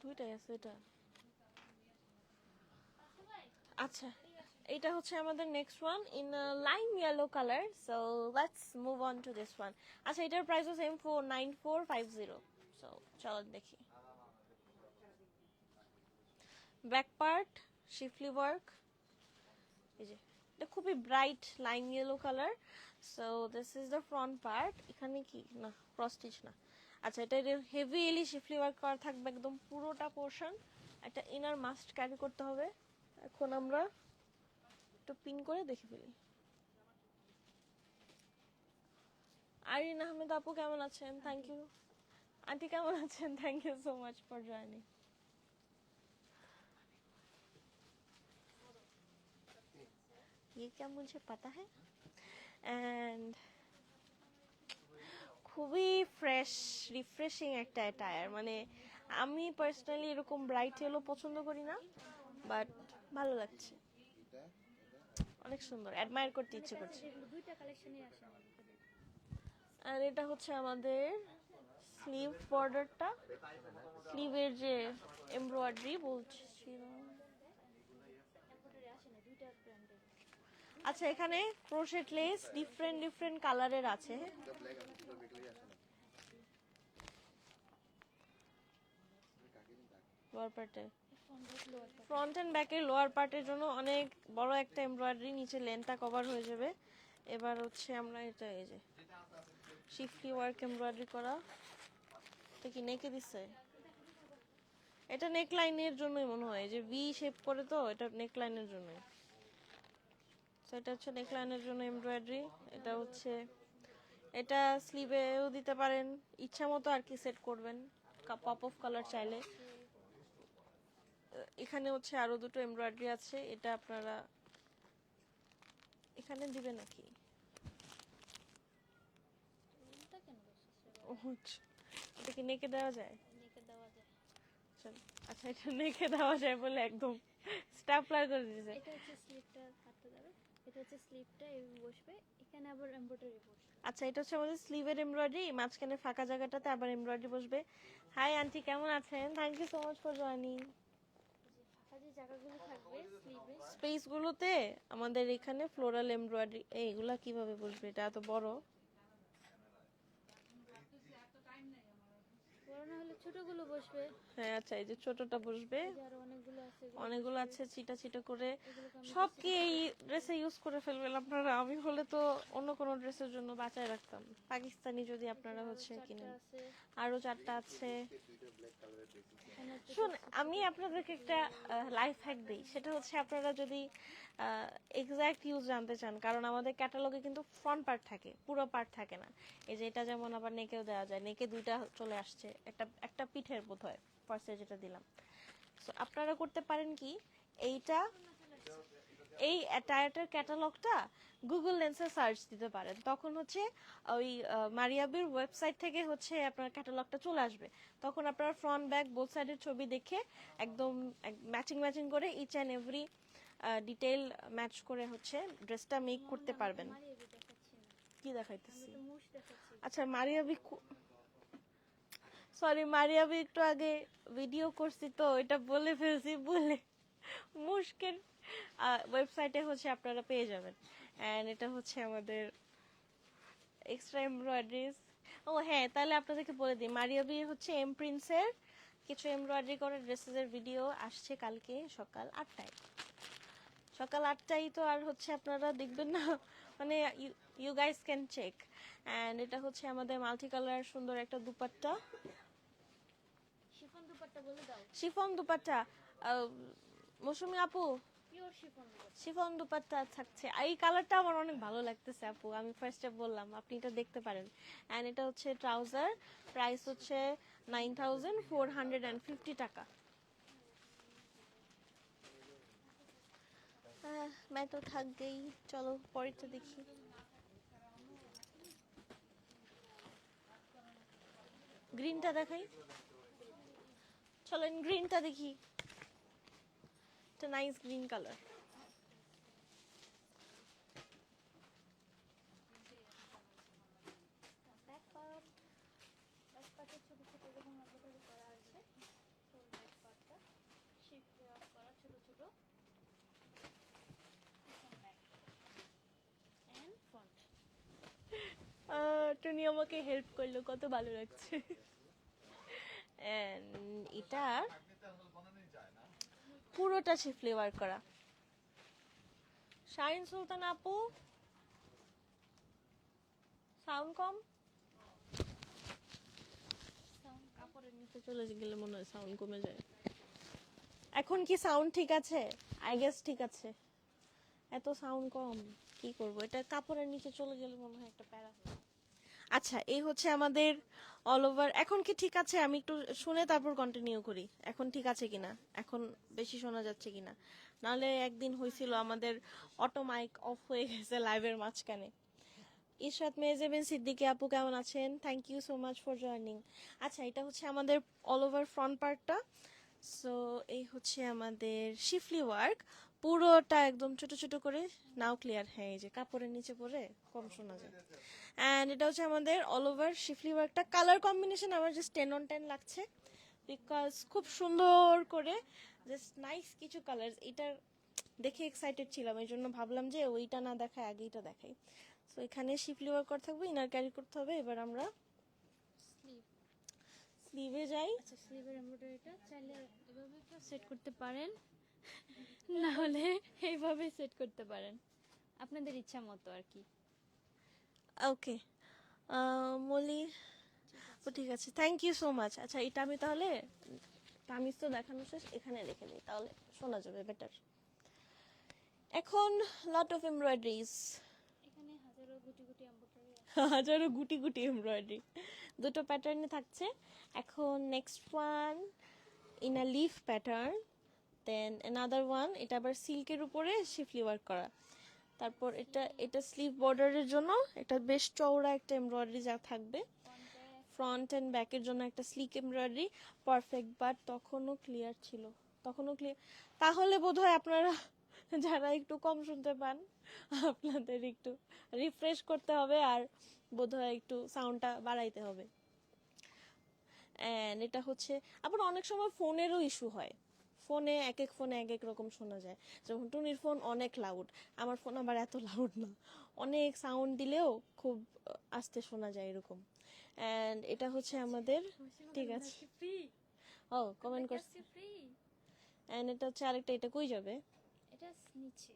দুইটাই আছে এটা। আচ্ছা এটা হচ্ছে আমাদের next one in lime yellow colour, so let's move on to this one. আচ্ছা এটার প্রাইসও সেম 9450, সো চলো দেখি। ব্যাক পার্ট শিফলি ওয়ার্ক, এই যে এটা খুবই bright lime yellow colour. So this is the front part. এখানে কি না ক্রস স্টিচ না, আচ্ছা এটা হেভিলি শিফলি ওয়ার্ক করা থাকবে একদম পুরোটা পোর্শন। একটা ইনার মাস্ট ক্যারি করতে হবে। এখন আমরা একটু পিন করে দেখে ফেলি। আরিন আহমেদ আপু কেমন আছেন? Thank you. আন্টি কেমন আছেন? Thank you so much for joining. ये क्या मुझे पता है। এন্ড খুবই ফ্রেশ রিফ্রেশিং একটা অ্যাটায়ার, মানে আমি পার্সোনালি এরকম ব্রাইট ইয়েলো পছন্দ করি না, বাট ভালো লাগছে, এটা অনেক সুন্দর, অ্যাডমায়ার করতে ইচ্ছে করছে। যেগুলো দুইটা কালেকশনই আসে আমাদের এখানে। আর এটা হচ্ছে আমাদের স্লিভ বর্ডারটা, স্লিভের যে এমব্রয়ডারি বলছিলাম। এম্ব্রয়ডারি আসে না, দুইটা ব্র্যান্ডের। আচ্ছা এখানে ক্রোশেট লেস ডিফারেন্ট কালারের আছে। এটা ব্ল্যাক আছে, দুটো বেকলেই আসে না। কাকে নি কাকে লোয়ার পার্টে লোয়ার ফ্রন্ট এন্ড ব্যাকের লোয়ার পার্টের জন্য অনেক বড় একটা এমব্রয়ডারি, নিচে লেনটা কভার হয়ে যাবে। এবার হচ্ছে আমরা এটা এই যে শিফলি ওয়ার্ক এমব্রয়ডারি করা, এটা কি নেকে দিছে? এটা নেক লাইনের জন্যই মনে হয়, যে ভি শেপ করে, তো এটা নেক লাইনের জন্যই। তো এটা হচ্ছে নেক লাইনের জন্য এমব্রয়ডারি। এটা হচ্ছে এটা স্লিভেও দিতে পারেন, ইচ্ছা মতো আর কি সেট করবেন, পপ অফ কালার চাইলে। এখানে হচ্ছে আরো দুটো এমব্রয়ডারি আছে, এটা আপনারা এখানে দিবেন নাকি? এটা কেন বলছিস? ও আচ্ছা, এটা কি নেকে দেওয়া যায়? নেকে দেওয়া যায়। চলো, আচ্ছা এটা নেকে দেওয়া যায় বলে একদম স্ট্যাপলার করে দিয়েছে। এটা হচ্ছে স্লিপটা কাটতে যাবে, এটা হচ্ছে স্লিপটা এইভাবে বসবে, এখানে আবার এমব্রয়ডারি বসবে। আচ্ছা এটা হচ্ছে আমাদের স্লিভের এমব্রয়ডারি, মাঝখানে ফাঁকা জায়গাটাতে আবার এমব্রয়ডারি বসবে। হাই আন্টি কেমন আছেন? Thank you so much for joining. ফাঁকা যে জায়গাগুলো থাকবে স্লিভে, স্পেস গুলোতে আমাদের এখানে ফ্লোরাল এমব্রয়ডারি, এইগুলা কিভাবে বসবে? এটা এত বড়। বড় না হলে ছোটগুলো বসবে। হ্যাঁ আচ্ছা এই যে ছোটটা বসবে, এই যে আরো অনেকগুলো আছে, অনেকগুলো আছে চিটা চিটা করে। এগুলোকে আমি সব কি এই ড্রেসে ইউজ করে ফেলবেন আপনারা? আমি হলে তো অন্য কোনো ড্রেসের জন্য বাঁচায় রাখতাম, পাকিস্তানি যদি আপনারা হচ্ছে কিনেন। আছে। আরো 4টা আছে। দুইটা ব্ল্যাক কালারের ড্রেস এখানে হচ্ছে শুন আমি আপনাদেরকে একটা লাইফ হ্যাক দিই, সেটা হচ্ছে আপনারা যদি এক্সাক্ট ইউজ জানতে চান, কারণ আমাদের ক্যাটালগে কিন্তু ফ্রন্ট পার্ট থাকে, পুরো পার্ট থাকে না। এই যে এটা যেমন আবার নেকেও দেওয়া যায়, নেকে দুইটা চলে আসছে, একটা একটা পিঠের বোধ হয় ফার্স্টে যেটা দিলাম। সো আপনারা করতে পারেন কি, এইটা এই অ্যাটায়ারটার ক্যাটালগটা গুগল লেন্সে সার্চ দিতে পারেন, তখন হচ্ছে ওই মারিয়াবির ওয়েবসাইট থেকে হচ্ছে আপনার ক্যাটালগটা চলে আসবে। তখন আপনার ফ্রন্ট ব্যাক বোথ সাইডের ছবি দেখে একদম ম্যাচিং করে each and every detail match করে হচ্ছে ড্রেসটা মেক করতে পারবেন। মারিয়ে দেখাচ্ছি না, কি দেখাইতেছি? আমি তো মুশ দেখাচ্ছি। আচ্ছা মারিয়াবি, সরি মারিয়াবি একটু আগে ভিডিও করছি তো এটা বলে ফেলছি, বলে মুশকিল ওয়েবসাইটে হচ্ছে আপনারা পেয়ে যাবেন। এন্ড এটা হচ্ছে আমাদের এক্সট্রা এমব্রয়ডারিজ। ও হ্যাঁ তাহলে আপনাদেরকে বলে দিই, মারিয়াবির হচ্ছে এম প্রিন্সের কিছু এমব্রয়ডারি করা ড্রেসেসের ভিডিও আসছে কালকে সকাল 8টায়। সকাল 8টায় তো আর হচ্ছে আপনারা দেখবেন না, মানে you guys can check. And এটা হচ্ছে আমাদের মাল্টি কালার সুন্দর একটা দুপাট্টা, শিফন দুপাট্টা বলে দাও। শিফন দুপাট্টা। মৌসুমী আপু pure chiffon dupatta. Chiffon dupatta থাকছে, এই কালারটা আমার অনেক ভালো লাগতেছে আপু, আমি ফার্স্টে বললাম আপনি এটা দেখতে পারেন। এন্ড এটা হচ্ছে ট্রাউজার, প্রাইস হচ্ছে 9450 টাকা। मैं तो थक गई, चलो পরেরটা দেখি। গ্রিনটা দেখাই, চলেন গ্রিনটা দেখি, এটা nice green colour. Back part, back পার্টের ছোট ছোট এরকম এমব্রয়ডারি করা আছে। ফুল ব্যাক পার্টটা শিফট অফ করা ছোট ছোট। Back end front. টুনি আমাকে হেল্প করলো, কত ভালো লাগছে। And এটা পুরোটা শিফলি ওয়ার্ক করা। শাইন সুলতান আপু, সাউন্ড কম, কাপড়ের নিচে চলে গেলে মনে হয় সাউন্ড কমে যায়। এখন কি সাউন্ড ঠিক আছে? আই গেস ঠিক আছে। এত সাউন্ড কম, কি করব, এটা কাপড়ের নিচে চলে গেলে মনে হয় একটা প্যারা। আচ্ছা, এই হচ্ছে আমাদের অল ওভার। এখন কি ঠিক আছে? আমি একটু শুনে তারপর কন্টিনিউ করি, এখন ঠিক আছে কিনা, এখন বেশি শোনা যাচ্ছে কিনা। নাহলে একদিন হয়েছিল আমাদের অটো মাইক অফ হয়ে গেছে লাইভের মাঝখানে। ইশরাত মেহজাবিন সিদ্দিকী আপু কেমন আছেন? Thank you so much for joining. আচ্ছা, এটা হচ্ছে আমাদের অল ওভার ফ্রন্ট পার্টটা। সো এই হচ্ছে আমাদের শিফলি ওয়ার্ক, পুরোটা একদম ছোট ছোট করে। নাও ক্লিয়ার? হ্যাঁ, এই যে কাপড়ের নিচে পরে কম শোনা যায়। অ্যান্ড এটা হচ্ছে আমাদের অল ওভার শিফলি ওয়ার্কটা। কালার কম্বিনেশন আমার জাস্ট 10 on 10 লাগছে, বিকজ খুব সুন্দর করে জাস্ট নাইস কিছু কালার। এটার দেখে এক্সাইটেড ছিলাম, এই জন্য ভাবলাম যে ওইটা না দেখায় আগে এটা দেখাই। সো এখানে শিফলি ওয়ার্ক করা থাকবে, ইনার ক্যারি করতে হবে। এবার আমরা স্লিভ, স্লিভে যাই। আচ্ছা স্লিভের এমব্রয়ডারিটা চাইলে এভাবে সেট করতে পারেন, না হলে এইভাবে সেট করতে পারেন, আপনাদের ইচ্ছা মতো আর কি। ওকে মলি, ও ঠিক আছে, থ্যাংক ইউ সো মাচ। আচ্ছা, এটা আমি তাহলে কামিজ তো দেখানো শেষ, এখানে রেখে দিই, তাহলে শোনা যাবে বেটার। এখন লট অফ এমব্রয়ডারিজ, এখানে হাজারো গুটি গুটি এমব্রয়ডারি আছে। হাজারো গুটি গুটি এমব্রয়ডারি, দুটো প্যাটার্নে থাকছে। এখন next one in a leaf pattern, then another one, এটা আবার সিল্কের উপরে শিফলি ওয়ার্ক করা। তারপর এটা স্লিভ বর্ডারের জন্য এটা বেশ চওড়া একটা এমব্রয়ডারি যা থাকবে। ফ্রন্ট অ্যান্ড ব্যাকের জন্য একটা স্লিক এমব্রয়ডারি, পারফেক্ট। বাট তখনও ক্লিয়ার ছিল, তখনও ক্লিয়ার। তাহলে বোধহয় আপনারা যারা একটু কম শুনতে পান, আপনাদের একটু রিফ্রেশ করতে হবে, আর বোধহয় একটু সাউন্ডটা বাড়াইতে হবে। অ্যান্ড এটা হচ্ছে আবার অনেক সময় ফোনেরও ইস্যু হয়, ফোনে এক এক ফোনে এক এক রকম শোনা যায়। যেমন টুনির ফোন অনেক লাউড, আমার ফোন আবার এত লাউড না, অনেক সাউন্ড দিলেও খুব আস্তে শোনা যায় এরকম। অ্যান্ড এটা হচ্ছে আমাদের, ঠিক আছে, ও কমেন্ট করছি। অ্যান্ড এটা হচ্ছে আরেকটা, এটা কই যাবে? এটা নিচে,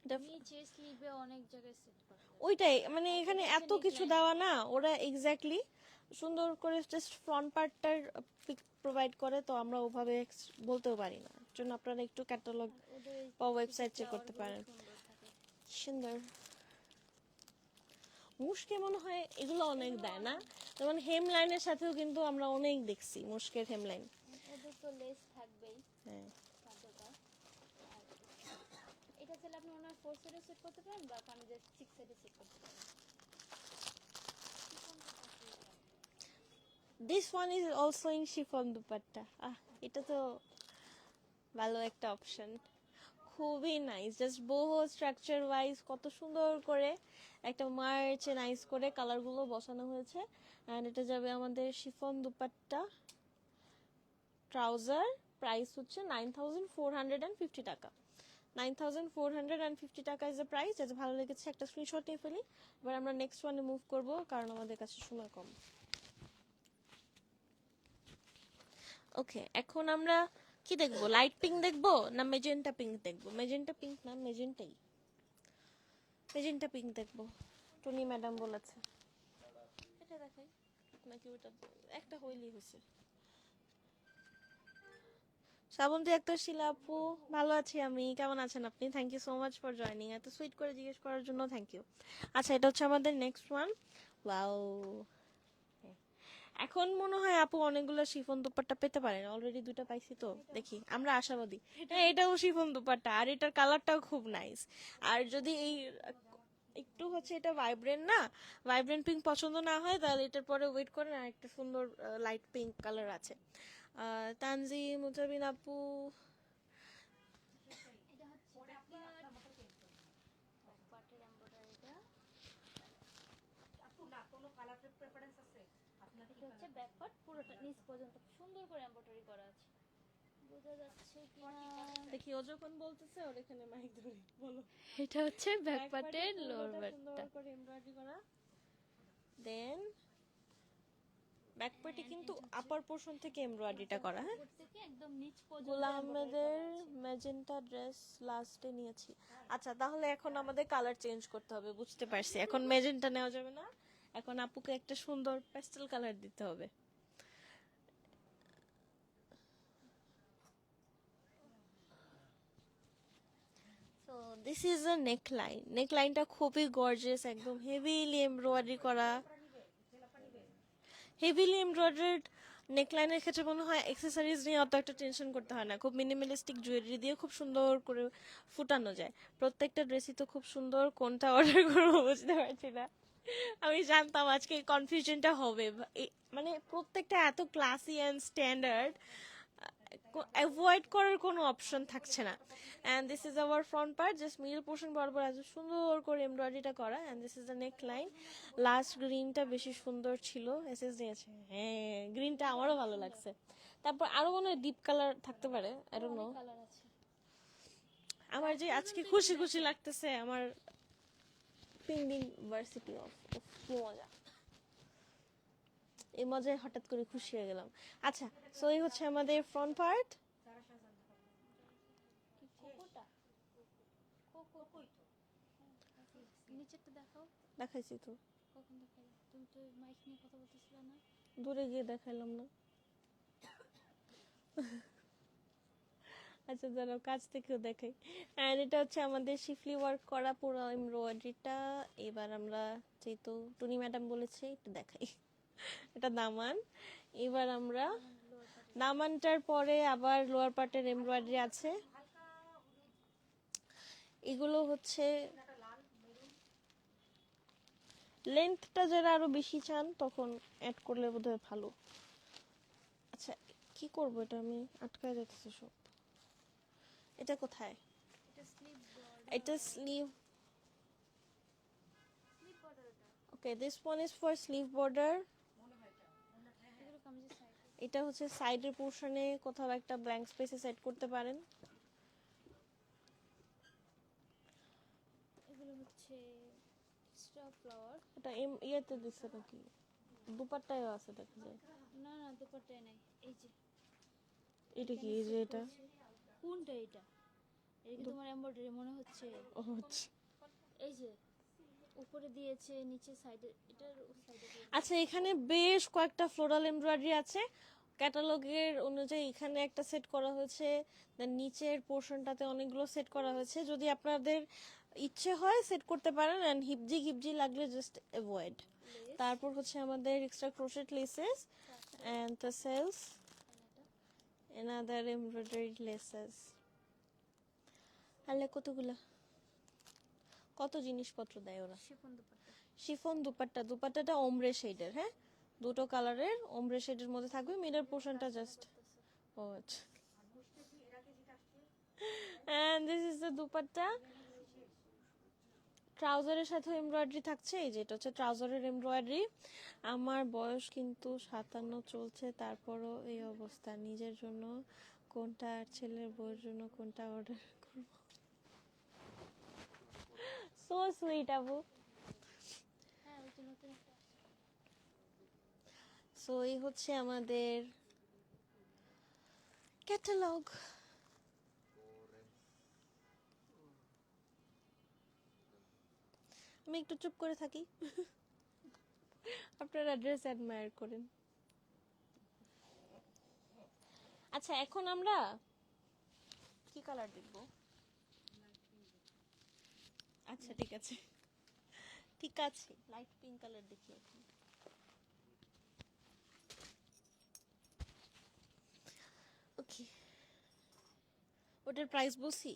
এটা নিচে স্লিভে অনেক জায়গায় সেট করা যায়। ওইটাই, মানে এখানে এত কিছু দেওয়া না, ওরা এক্স্যাক্টলি সুন্দর করে জাস্ট ফ্রন্ট পার্টটার পিক প্রোভাইড করে, তো আমরা ওভাবে বলতেও পারি না। এর জন্য আপনারা একটু ক্যাটালগ ওদের বা ওয়েবসাইট চেক করতে পারেন। সুন্দর থাকে। সুন্দর। মুশকে মনে হয় এগুলো অনেক দেয় না, যেমন হেমলাইনের সাথেও কিন্তু আমরা অনেক দেখছি মুশকের হেমলাইন। ওদের তো লেস থাকবেই হ্যাঁ, বাধ্যতা। আর এটা চাইলে আপনি ওনার 4 সাইডে সেট করতে পারেন বা কামিজের 6 সাইডে সেট করতে পারেন। This one is also in chiffon dupatta. এটা তো ভালো একটা অপশন, খুবই নাইস। জাস্ট বহু স্ট্রাকচার ওয়াইজ কত সুন্দর করে একটা মার্চে নাইস করে কালারগুলো বসানো হয়েছে। অ্যান্ড এটা যাবে আমাদের শিফন দুপাট্টা, ট্রাউজার, প্রাইস হচ্ছে 9450 টাকা। 9450 টাকা ইজ দ্য প্রাইস। যাতে ভালো লেগেছে একটা স্ক্রিনশট নিয়ে ফেলি। এবার আমরা নেক্সট ওয়ানে মুভ করব, কারণ আমাদের কাছে সময় কম। ওকে, এখন আমরা কি দেখবো? লাইট পিঙ্ক দেখবো না মেজেন্টা পিঙ্ক দেখবো? মেজেন্টা পিঙ্ক না, মেজেন্টাই, মেজেন্টা পিঙ্ক দেখবো, টনি ম্যাডাম বলেছে। এটা দেখাই নাকি ওটা? একটা হইলেই হয়েছে। শ্রাবন্তী আক্তার শিলা আপু, ভালো আছি আমি, কেমন আছেন আপনি? Thank you so much for joining, এত সুইট করে জিজ্ঞেস করার জন্য থ্যাংক ইউ। আচ্ছা, এটা হচ্ছে আমাদের নেক্সট ওয়ান। ওয়াও, এখন মনে হয় আপু অনেকগুলো শিফন দুপাট্টা পেতে পারেন, অলরেডি দুটো পাইছি তো, দেখি আমরা আশাবাদী। হ্যাঁ, এটাও শিফন দুপাট্টা, আর এটার কালারটাও খুব নাইস। আর যদি এই একটু হচ্ছে এটা ভাইব্রেন্ট না, ভাইব্রেন্ট পিঙ্ক পছন্দ না হয়, তাহলে এটার পরে ওয়েট করেন, আর একটা সুন্দর লাইট পিঙ্ক কালার আছে। তানজিম মুতাবিন আপু, এটা হচ্ছে পাটের এমব্রয়ডারিটা। এটা হচ্ছে ব্যাক পার্ট, পুরোটা নিচ পর্যন্ত সুন্দর করে এমব্রয়ডারি করা আছে। বোঝা যাচ্ছে কিনা দেখি ও যখন বলতেছে ওর এখানে মাইক ধরে বলো। এটা হচ্ছে ব্যাক পার্টের লোয়ার সুন্দর পার্টটা। করে এমব্রয়ডারি করা, দেন ব্যাক পার্টে কিন্তু আপার পোর্শন থেকে এমব্রয়ডারিটা করা। হ্যাঁ, উপর থেকে একদম নিচ পর্যন্ত গোলাম embroidery আহমেদের করা আছে। ম্যাজেন্টা ড্রেস লাস্টে নিয়েছি। আচ্ছা, তাহলে এখন আমাদের কালার চেঞ্জ করতে হবে, বুঝতে পারছি। এখন ম্যাজেন্টা নেওয়া যাবে না, এখন আপুকে একটা সুন্দর প্যাস্টেল কালার দিতে হবে। So this is a neckline. নেকলাইনটা খুবই গর্জিয়াস, একদম হেভিলি এমব্রয়ডারি করা। হেভিলি এমব্রয়ডারিড নেকলাইনের ক্ষেত্রে মনে হয় অ্যাক্সেসরিজ নিয়ে অত একটা টেনশন করতে হয় না, খুব মিনিমালিস্টিক জুয়েলারি দিয়ে খুব সুন্দর করে ফুটানো যায়। প্রত্যেকটা ড্রেসই তো খুব সুন্দর, কোনটা অর্ডার করবো বুঝতে পারছি না। আমি জানতাম আজকে কনফিউশনটা হবে, মানে প্রত্যেকটা এত ক্লাসি অ্যান্ড স্ট্যান্ডার্ড, অ্যাভয়েড করার কোনো অপশন থাকছে না। And this is our front part, just middle portion বরাবর এত সুন্দর করে এমব্রয়ডারিটা করা। And this is the neckline. Last গ্রিনটা বেশি সুন্দর ছিল, এসএস দিয়েছে। হ্যাঁ, গ্রিনটা আমারও ভালো লাগছে। তারপর আরো মনে হয় ডিপ কালার থাকতে পারে, আই ডোন্ট নো। কালার আছে। আমার যে আজকে খুশি খুশি লাগতেছে, আমার পিংডিং ভার্সিটি অফ, কি মজা। এই মজায় হঠাৎ করে খুশি হয়ে গেলাম। আচ্ছা, সো এই হচ্ছে আমাদের ফ্রন্ট পার্ট। কি কোকোটা? কোকোই তো। নিচেরটা দেখাও। দেখাইছি তো, কখন দেখালে? তুমি তো মাইক নিয়ে কথা বলতেছিলে না? দূরে গিয়ে দেখাইলাম না। আচ্ছা, জানো কাছ থেকেও দেখাই। অ্যান্ড এটা হচ্ছে আমাদের শিফলি ওয়ার্ক করা পুরো এমব্রয়ডারিটা। এবার আমরা যেহেতু টুনি ম্যাডাম বলেছে একটু দেখাই। এটা দামান। এবার আমরা দামানটার পরে আবার লোয়ার পার্টের এমব্রয়ডারি আছে। এগুলো হচ্ছে লেন্থটা যারা আরো বেশি চান তখন অ্যাড করলে বোধহয় ভালো। আচ্ছা, কি করব, এটা আমি আটকায় যাচ্ছে সব। এটা কোথায়? এটা স্লিভ বর্ডার। এটা স্লিভ। স্লিভ বর্ডারটা। Okay, this one is for sleeve border. এগুলো কামিজের সাইড। এটা হচ্ছে সাইডের পোর্শনে কোথাও একটা ব্ল্যাঙ্ক স্পেসে সেট করতে পারেন। এগুলো হচ্ছে স্টার ফ্লাওয়ার। এটা ইয়েতে দিচ্ছে নাকি? দুপাট্টায় আছে দেখা যায়। না না, দুপাট্টায় নাই। এই যে এটা কি, এই যে এটা? কোনটা এটা? এটা কি তোমার এমব্রয়ডারি মনে হচ্ছে? ও আচ্ছা। এই যে উপরে দিয়েছে, নিচে সাইডে, এটার সাইডে। আচ্ছা, এখানে বেশ কয়েকটা ফ্লোরাল এমব্রয়ডারি আছে। ক্যাটালগের অনুযায়ী এখানে একটা সেট করা হয়েছে, দেন নিচের পোর্শনটাতে অনেকগুলো সেট করা হয়েছে। যদি আপনাদের ইচ্ছে হয় সেট করতে পারেন, অ্যান্ড হিপজি গিপজি লাগলে জাস্ট অ্যাভয়েড। তারপর হচ্ছে আমাদের extra crochet laces and tassels, another embroidered laces। আলে কতগুলা, কত জিনিসপত্র দেয় ওরা। শিফন দুপাট্টা। শিফন দুপাট্টা, দুপাট্টাটা ওমব্রে শেডের। হ্যাঁ, দুটো কালারের ওমব্রে শেডের মধ্যে থাকবে, মিডল পোর্শনটা জাস্ট। ও আচ্ছা। And this is the dupatta. ট্রাউজারের সাথে এমব্রয়ডারি থাকছে, এই যে এটা হচ্ছে ট্রাউজারের এমব্রয়ডারি। আমার বয়স কিন্তু 57 চলছে, তারপরও এই অবস্থা। নিজের জন্য কোনটা আর ছেলের বউয়ের জন্য কোনটা অর্ডার করব। সো সুইট আপু। হ্যাঁ, ওই যে নতুন একটা। সো এই হচ্ছে আমাদের ক্যাটালগ। আমি একটু চুপ করে থাকি, আপনারা ড্রেস অ্যাডমায়ার করেন। আচ্ছা, এখন আমরা কি কালার দেখব? আচ্ছা, ঠিক আছে ঠিক আছে, লাইট পিঙ্ক কালার দেখি এখন। ওকে, ওটার প্রাইস বলছি।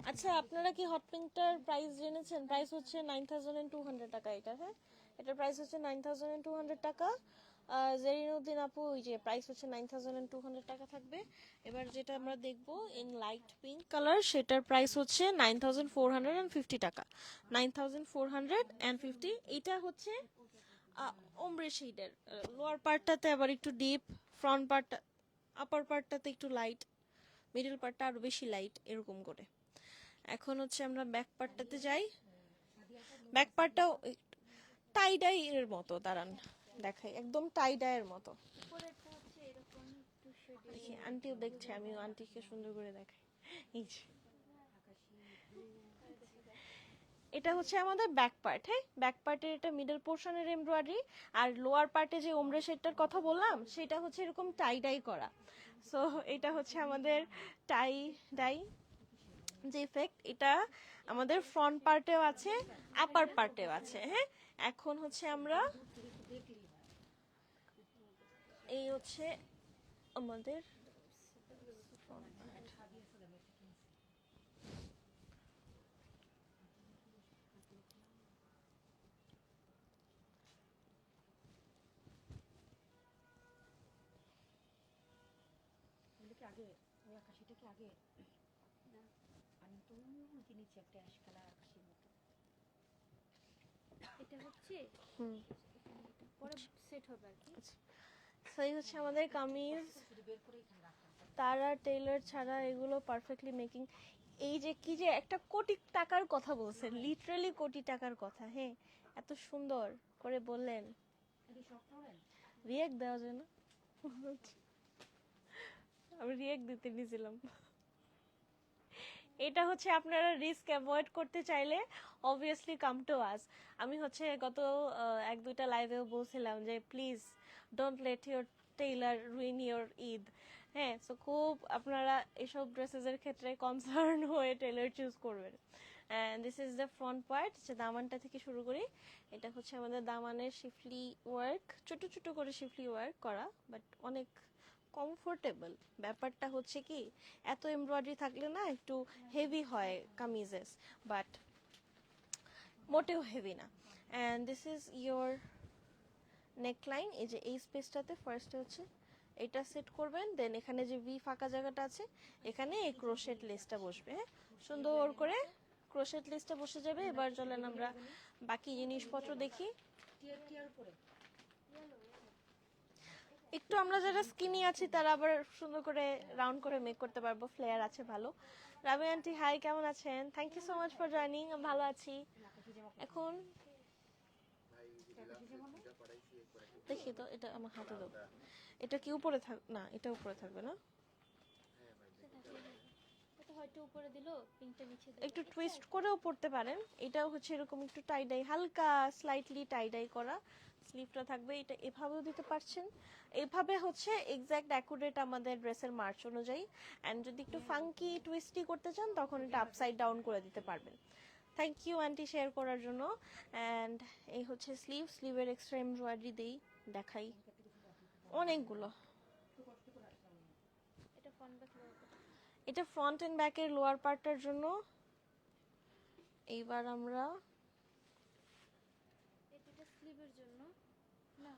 আচ্ছা, আপনারা কি হট পিঙ্কটার প্রাইস জেনেছেন? প্রাইস হচ্ছে 9200 টাকা এটা। হ্যাঁ, এটার প্রাইস হচ্ছে 9200 টাকা। জেরিনুদ্দিন আপু ওই যে প্রাইস হচ্ছে 9200 টাকা থাকবে। এবার যেটা আমরা দেখবো ইন লাইট পিঙ্ক কালার, সেটার প্রাইস হচ্ছে 9450 টাকা। 9450। এটা হচ্ছে ওমব্রে শেডের, লোয়ার পার্টটাতে আবার একটু ডিপ, ফ্রন্ট পার্টটা আপার পার্টটাতে একটু লাইট, মিডল পার্টটা আরো বেশি লাইট, এরকম করে। এখন হচ্ছে আমরা ব্যাক পার্টটাতে যাই। ব্যাক পার্টটাও টাই ডাই এর মতো, দাঁড়ান দেখাই, একদম টাই ডাইয়ের মতো। উপরেরটা হচ্ছে এরকম একটু শেডের। দেখি আন্টিও দেখছে, আমিও আন্টিকে সুন্দর করে দেখাই। এই যে এটা হচ্ছে আমাদের ব্যাক পার্ট। হ্যাঁ, ব্যাক পার্টের এটা মিডল পোর্শনের এমব্রয়ডারি, আর লোয়ার পার্টে যে ওমরে শেডটার কথা বললাম সেটা হচ্ছে এরকম টাই ডাই করা। সো এটা হচ্ছে আমাদের টাই ডাই যে ইফেক্ট, এটা আমাদের ফ্রন্ট পার্টেও আছে, আপার পার্টেও আছে। হ্যাঁ, এখন হচ্ছে আমরা এই হচ্ছে আমাদের এটা হচ্ছে হুম, পরে সেট হবে আর কি। সেই হচ্ছে আমাদের কামিজ। তারা টেইলার ছাড়া এগুলো পারফেক্টলি মেকিং। এই যে কি যে একটা কোটি টাকার কথা বলছেন, লিটারালি কোটি টাকার কথা। হ্যাঁ, এত সুন্দর করে বললেন, রিয়েক্ট দেওয়া যায় না? আমি রিয়েক্ট দিতে নিয়েছিলাম। এটা হচ্ছে আপনারা রিস্ক অ্যাভয়েড করতে চাইলে অবভিয়াসলি কাম টু আস। আমি হচ্ছে গত এক দুইটা লাইভেও বলছিলাম যে please don't let your Taylor ruin your Eid. হ্যাঁ, সো খুব আপনারা এসব ড্রেসেসের ক্ষেত্রে কনসার্ন হয়ে টেইলার চুজ করবেন। And this is the front part. যে দামানটা থেকে শুরু করি, এটা হচ্ছে আমাদের দামানের শিফলি ওয়ার্ক, ছোট ছোট করে শিফলি ওয়ার্ক করা, বাট অনেক কমফোর্টেবল। ব্যাপারটা হচ্ছে কি, এত এমব্রয়ডারি থাকলে না একটু হেভি হয় কামিজেস, বাট মোটেও হেভি না। And this is your neckline. এই যে এই স্পেসটাতে ফার্স্টে হচ্ছে এটা সেট করবেন, দেন এখানে যে ভি ফাঁকা জায়গাটা আছে এখানে এই ক্রোশেট লেসটা বসবে। হ্যাঁ, সুন্দর করে ক্রোশেট লেসটা বসে যাবে। এবার চলেন আমরা বাকি জিনিসপত্র দেখি। একটু আমরা যারা স্কিনি আছি তারা আবার সুন্দর করে রাউন্ড করে মেক করতে পারবো, ফ্লেয়ার আছে ভালো। রাবি আন্টি হাই, কেমন আছেন? Thank you so much for joining. ভালো আছি। এখন দেখি তো, এটা আমার হাতে দাও। এটা কি উপরে না, এটা উপরে থাকবে না, এটা হয়তো উপরে দিলো, পিনটা নিচে দিলো। একটু টুইস্ট করেও পড়তে পারেন। এটাও হচ্ছে এরকম একটু টাই ডাই, হালকা স্লাইটলি টাই ডাই করা স্লিভটা থাকবে। এটা এভাবেও দিতে পারছেন, এভাবে হচ্ছে এক্স্যাক্ট অ্যাকুরেট আমাদের ড্রেসের মার্চ অনুযায়ী। অ্যান্ড যদি একটু ফাঙ্কি টুইস্টি করতে চান তখন এটা আপসাইড ডাউন করে দিতে পারবেন। থ্যাংক ইউ আন্টি শেয়ার করার জন্য। অ্যান্ড এই হচ্ছে স্লিভের এক্সট্রা এমব্রয়ডারি দেই, দেখাই অনেকগুলো। এটা ফ্রন্ট ব্যাক লোয়ার। এটা ফ্রন্ট এন্ড ব্যাকের লোয়ার পার্টটার জন্য। এইবার আমরা এটা স্লিভের জন্য না,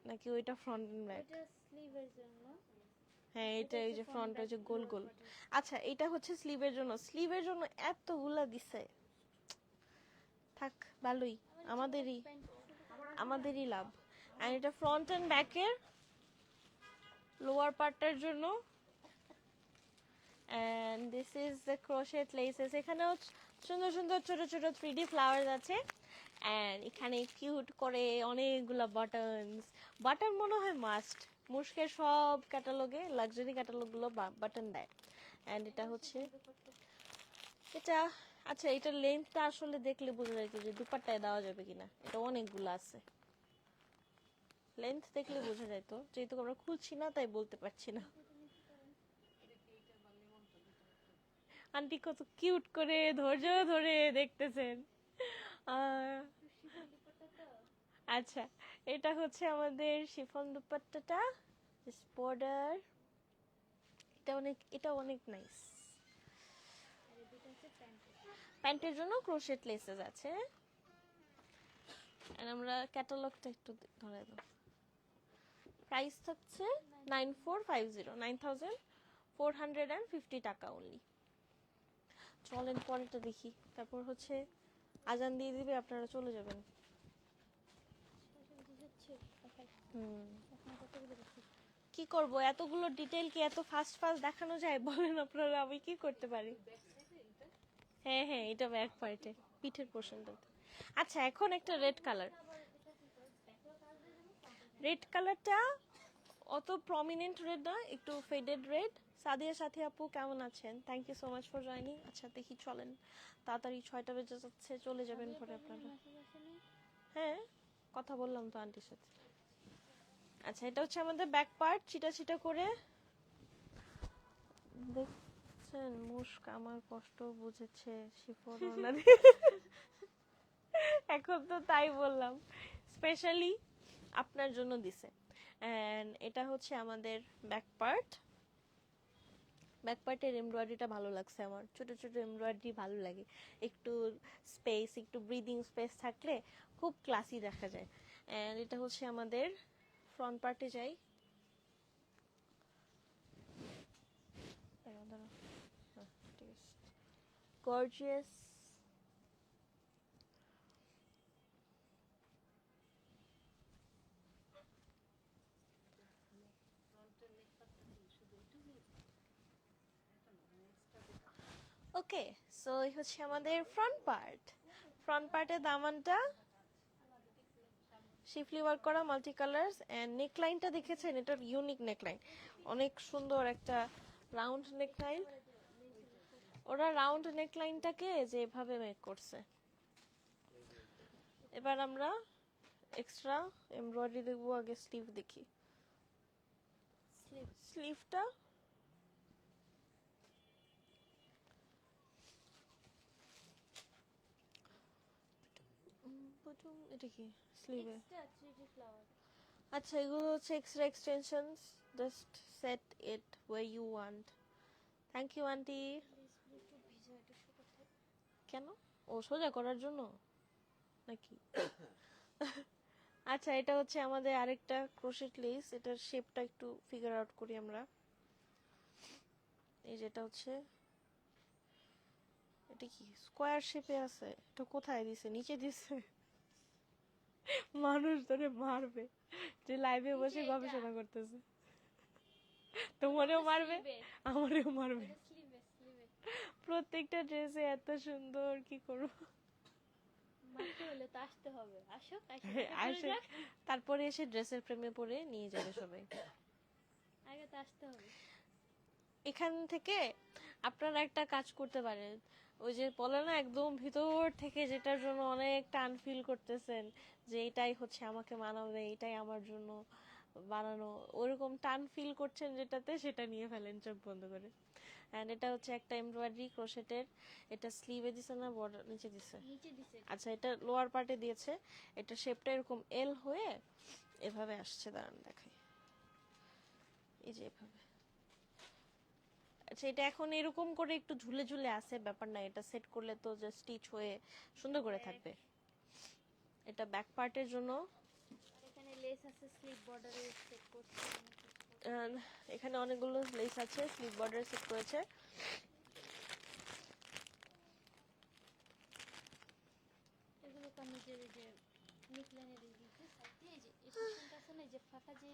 নাকি ওইটা ফ্রন্ট এন্ড ব্যাক? এটা স্লিভের জন্য। হ্যাঁ, এটা এই যে ফ্রন্ট ওই যে গোল গোল। আচ্ছা, এটা হচ্ছে স্লিভের জন্য। স্লিভের জন্য এতগুলা দিছে, থাক ভালোই, আমাদেরই লাভ। আর এটা ফ্রন্ট এন্ড ব্যাকের লোয়ার পার্টটার জন্য। And this is the crochet laces. এখানেও সুন্দর সুন্দর ছোট ছোট 3D ফ্লাওয়ার্স আছে। এন্ড এখানে কিউট করে অনেকগুলা বাটনস। বাটন মনে হয় মাস্ট, মুশকের সব ক্যাটালগে, লাক্সারি ক্যাটালগুলো বাটন দেয়। এন্ড এটা হচ্ছে এটা, আচ্ছা এটার লেন্থটা আসলে দেখলে বোঝা যায় যে দুপাট্টায় দেওয়া যাবে কিনা। এটা অনেকগুলো আছে, লেন্থ দেখলে বোঝা যায়। তো যেহেতু আমরা খুলছি না তাই বলতে পারছি না। আন্টি কত কিউট করে ধৈর্য ধরে দেখতেছেন। আচ্ছা, এটা হচ্ছে আমাদের শিফন দুপাট্টাটা, বর্ডার। এটা অনেক নাইস। প্যান্টের জন্য ক্রোশেট লেসেস আছে। And আমরা ক্যাটালগটা একটু ধরে দাও। প্রাইস থাকছে 9450, 9450 টাকা অনলি। চলেন পরেরটা দেখি, তারপর হচ্ছে আজান দিয়ে দিবে, আপনারা চলে যাবেন। কি করব, এতগুলো ডিটেইল কি এত ফাস্ট ফাস্ট দেখানো যায় বলেন আপনারা, আমি কি করতে পারি? হ্যাঁ হ্যাঁ, এটা ব্যাক পার্টে, পিঠের পোর্শনটা। আচ্ছা, এখন একটা রেড কালার, রেড কালারটা অত প্রমিনেন্ট রেড না, একটু ফেডেড রেড। সাদিয়া সাথী আপু কেমন আছেন? Thank you so much for joining. আচ্ছা দেখি, চলেন তাড়াতাড়ি, 6টা বেজে যাচ্ছে, চলে যাবেন পরে আপনারা। হ্যাঁ, কথা বললাম তো আন্টির সাথে। আচ্ছা, এটা হচ্ছে আমাদের ব্যাক পার্ট, ছিটা ছিটা করে দেখছেন। মুস্ক আমার কষ্ট বুঝেছে, শিফন এখন তো তাই বললাম, স্পেশালি আপনার জন্য দিছে। এন্ড এটা হচ্ছে আমাদের ব্যাক পার্ট। ব্যাক পার্টের এমব্রয়ডারিটা ভালো লাগছে আমার, ছোট ছোট এমব্রয়ডারি ভালো লাগে, একটু স্পেস, একটু ব্রিদিং স্পেস থাকলে খুব ক্লাসি দেখা যায়। এন্ড এটা হচ্ছে আমাদের ফ্রন্ট পার্টে যাই। গর্জিয়াস। ওকে, সো এই হচ্ছে আমাদের ফ্রন্ট পার্ট। ফ্রন্ট পার্টের দামানটা শিফলি ওয়ার্ক করা, মাল্টি কালার্স। এন্ড নেকলাইনটা দেখেছেন, এটা ইউনিক নেকলাইন, অনেক সুন্দর একটা রাউন্ড নেকলাইন। ওরা রাউন্ড নেকলাইনটাকে যেভাবে মেক করছে। এবার আমরা এক্সট্রা এমব্রয়ডারি দেখবো, আগে স্লিভ দেখি। স্লিভটা এটা কি স্লিভে? আচ্ছা, এগুলো হচ্ছে extra extensions, just set it way you want. Thank you auntie. কেন? ও সোজা করার জন্য নাকি? আচ্ছা, এটা হচ্ছে আমাদের আরেকটা ক্রোশেট লেস, এটার শেপটা একটু ফিগার আউট করি আমরা। এই যেটা হচ্ছে, এটা কি স্কোয়ার শেপে আছে? এটা কোথায় দিছে? নিচে দিছে? মানুষ ধরে মারবে যে লাইভে বসে গবেষণা করতেছে। তোমারেও মারবে, আমারেও মারবে। প্রত্যেকটা ড্রেসে এত সুন্দর, কি করব? তারপরে এসে ড্রেসের প্রেমে পড়ে নিয়ে যাবে সবাই। এখান থেকে আপনারা একটা কাজ করতে পারেন, ওই যে বলে না একদম ভিতর থেকে যেটার জন্য অনেক টান ফিল করতেছেন, যে এটাই হচ্ছে আমাকে মানাবে, এটাই আমার জন্য বানানো, ওরকম টান ফিল করছেন যেটাতে, সেটা নিয়ে ফেলেন চোখ বন্ধ করে। এন্ড এটা হচ্ছে একটা এমব্রয়ডারি ক্রোশেটের, এটা স্লিভে দিছে না বর্ডার নিচে দিছে? আচ্ছা, এটা লোয়ার পার্টে দিয়েছে। এটা শেপটা এরকম এল হয়ে এভাবে আসছে, দাঁড়ান দেখাই, এই যে এভাবে। আচ্ছা, এটা এখন এরকম করে একটু ঝুলে ঝুলে আছে, ব্যাপার না, এটা সেট করলে তো জাস্ট স্টিচ হয়ে সুন্দর করে থাকবে। এটা ব্যাক পার্টের জন্য। এখানে লেস আছে, স্লিভ বর্ডারে সেট করতে। এখানে অনেকগুলো লেস আছে, স্লিভ বর্ডার সেট করেছে। এগুলো কামিজের যে নেকলাইনের এই যে সাইডে এই যে এই পোরশনটা আছে না, এই যে ফাঁকা যে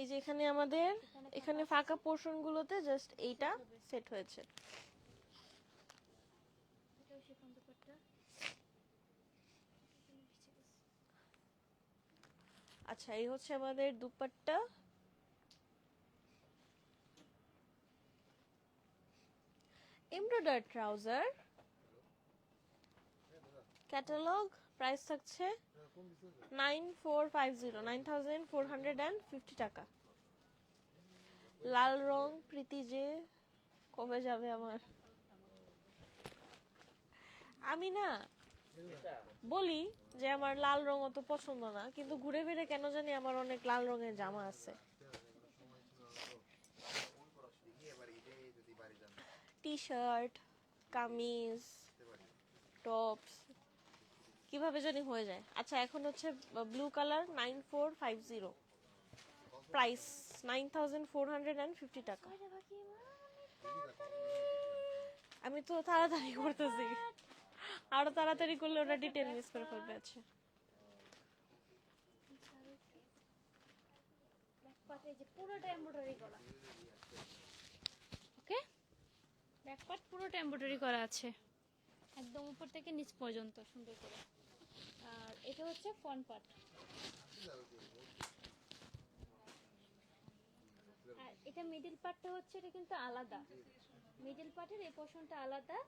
এই যে এখানে আমাদের এখানে ফাঁকা পোরশন গুলোতে জাস্ট এইটা সেট হয়েছে। এটাও শিফন দুপাট্টা। আচ্ছা, এই হচ্ছে আমাদের dupatta. Embroidery trouser, catalogue, price থাকছে 9450, 9450 টাকা। লাল রং প্রীতি যে কবে যাবে আমার? আমি না বলি যে আমার লাল রং অত পছন্দ না, কিন্তু ঘুরে ফিরে কেন জানি আমার অনেক লাল রঙের জামা আছে, টি শার্ট, কামিজ, টপস, কিভাবে জানি হয়ে যায়। আচ্ছা এখন হচ্ছে ব্লু কালার 9450, প্রাইস 9450 টাকা। আমি তো তাড়াতাড়ি করতেছি, আরো তাড়াতাড়ি করলে ওটা ডিটেল মিস করে ফেলবে। আছে ব্যাকপার্টে যে পুরোটা এমব্রয়ডারি করা, ওকে, ব্যাকপার্ট পুরোটা এমব্রয়ডারি করা আছে একদম উপর থেকে নিচ পর্যন্ত সুন্দর করে। আর এটা হচ্ছে ফ্রন্ট পার্ট, আর এটা মিডল পার্টটা হচ্ছে, এটা কিন্তু আলাদা। মিডল পার্টের এই পোর্শনটা আলাদা,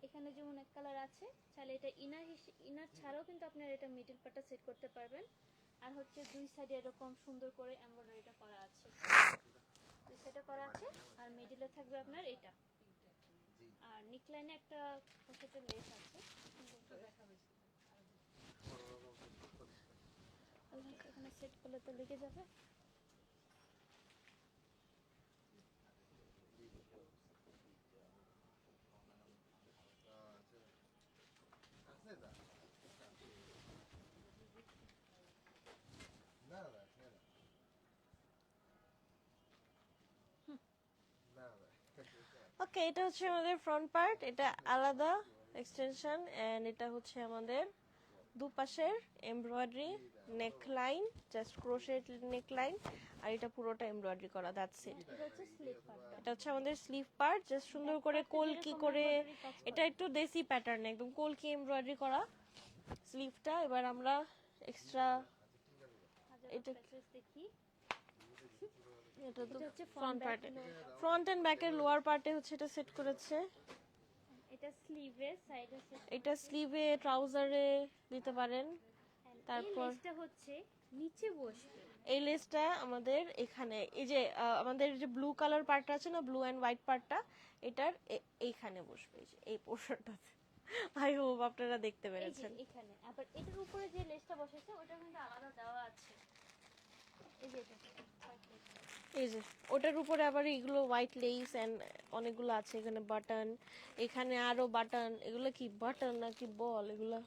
এখানে যেমন এক কালার আছে, তাহলে এটা ইনার ছাড়াও কিন্তু আপনারা এটা মিডল পার্টটা সেট করতে পারবেন। আর হচ্ছে দুই সাইডে এরকম সুন্দর করে এমব্রয়ডারিটা করা আছে, দুই সাইডে করা আছে। আর মিডলে থাকবে আপনার এটা, আর নিকলাইনে একটা পকেটে লেস আছে সুন্দর করে। এখানে সেট করলে তো লেগে যাবে। ওকে, এটা হচ্ছে আমাদের ফ্রন্ট পার্ট, এটা আলাদা এক্সটেনশন, এন্ড এটা হচ্ছে আমাদের দুপাশের embroidery neckline, just crochet neckline, আর এটা পুরোটা এমব্রয়ডারি করা, দ্যাটস ইট। এটা হচ্ছে স্লিভ পার্টটা, এটা হচ্ছে আমাদের স্লিভ পার্ট, জাস্ট সুন্দর করে কলকি করে, এটা একটু দেশি প্যাটার্ন, একদম কলকি এমব্রয়ডারি করা স্লিভটা। এবার আমরা এক্সট্রা এটা দেখি। এটা তো এটা হচ্ছে ফ্রন্ট back পার্টে, lower ফ্রন্ট এন্ড ব্যাকের লোয়ার পার্টে হচ্ছে এটা সেট করেছে। এটা স্লিভে সাইডে সেট, এটা স্লিভে ট্রাউজারে দিতে পারেন। তারপর লেসটা হচ্ছে নিচে বসবে। এই লেসটা আমাদের এখানে, এই যে আমাদের যে ব্লু কালার পার্টটা আছে না, ব্লু এন্ড হোয়াইট পার্টটা, এটার এইখানে বসবে, এই যে এই পোর্শনটাতে। আই হোপ আপনারা দেখতে এই যে পেরেছেন। এখানে আবার এটার উপরে যে লেসটা বসেছে ওটা কিন্তু আলাদা দেওয়া আছে, এই যে এটা white lace। এই যে ওটার উপরে আবার এগুলো হোয়াইট লেস এন্ড অনেকগুলো আছে, এখানে বাটন, এখানে আরো বাটন। এগুলো কি বাটন নাকি বল? এগুলো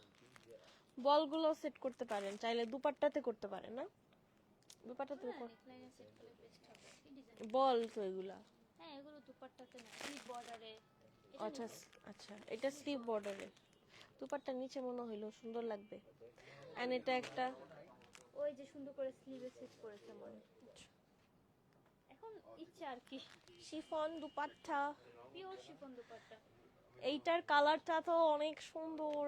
বলগুলো সেট করতে পারেন, চাইলে দুপাট্টাতে করতে পারেন না, দুপাট্টাতে নেকলাইনে সেট করলে বেস্ট হবে। কি ডিজাইন? বল তো এগুলা। হ্যাঁ, এগুলো দুপাট্টাতে না, স্লিভ বর্ডারে। আচ্ছা আচ্ছা, এটা স্লিভ বর্ডারে, দুপাট্টা নিচে মনে হইলো সুন্দর লাগবে। এন্ড এটা একটা ওই যে সুন্দর করে স্লিভে সেট করেছে মনে। এখন ইচ্ছা আর কি, chiffon dupatta. Pure chiffon dupatta. এইটার কালারটা তো অনেক সুন্দর,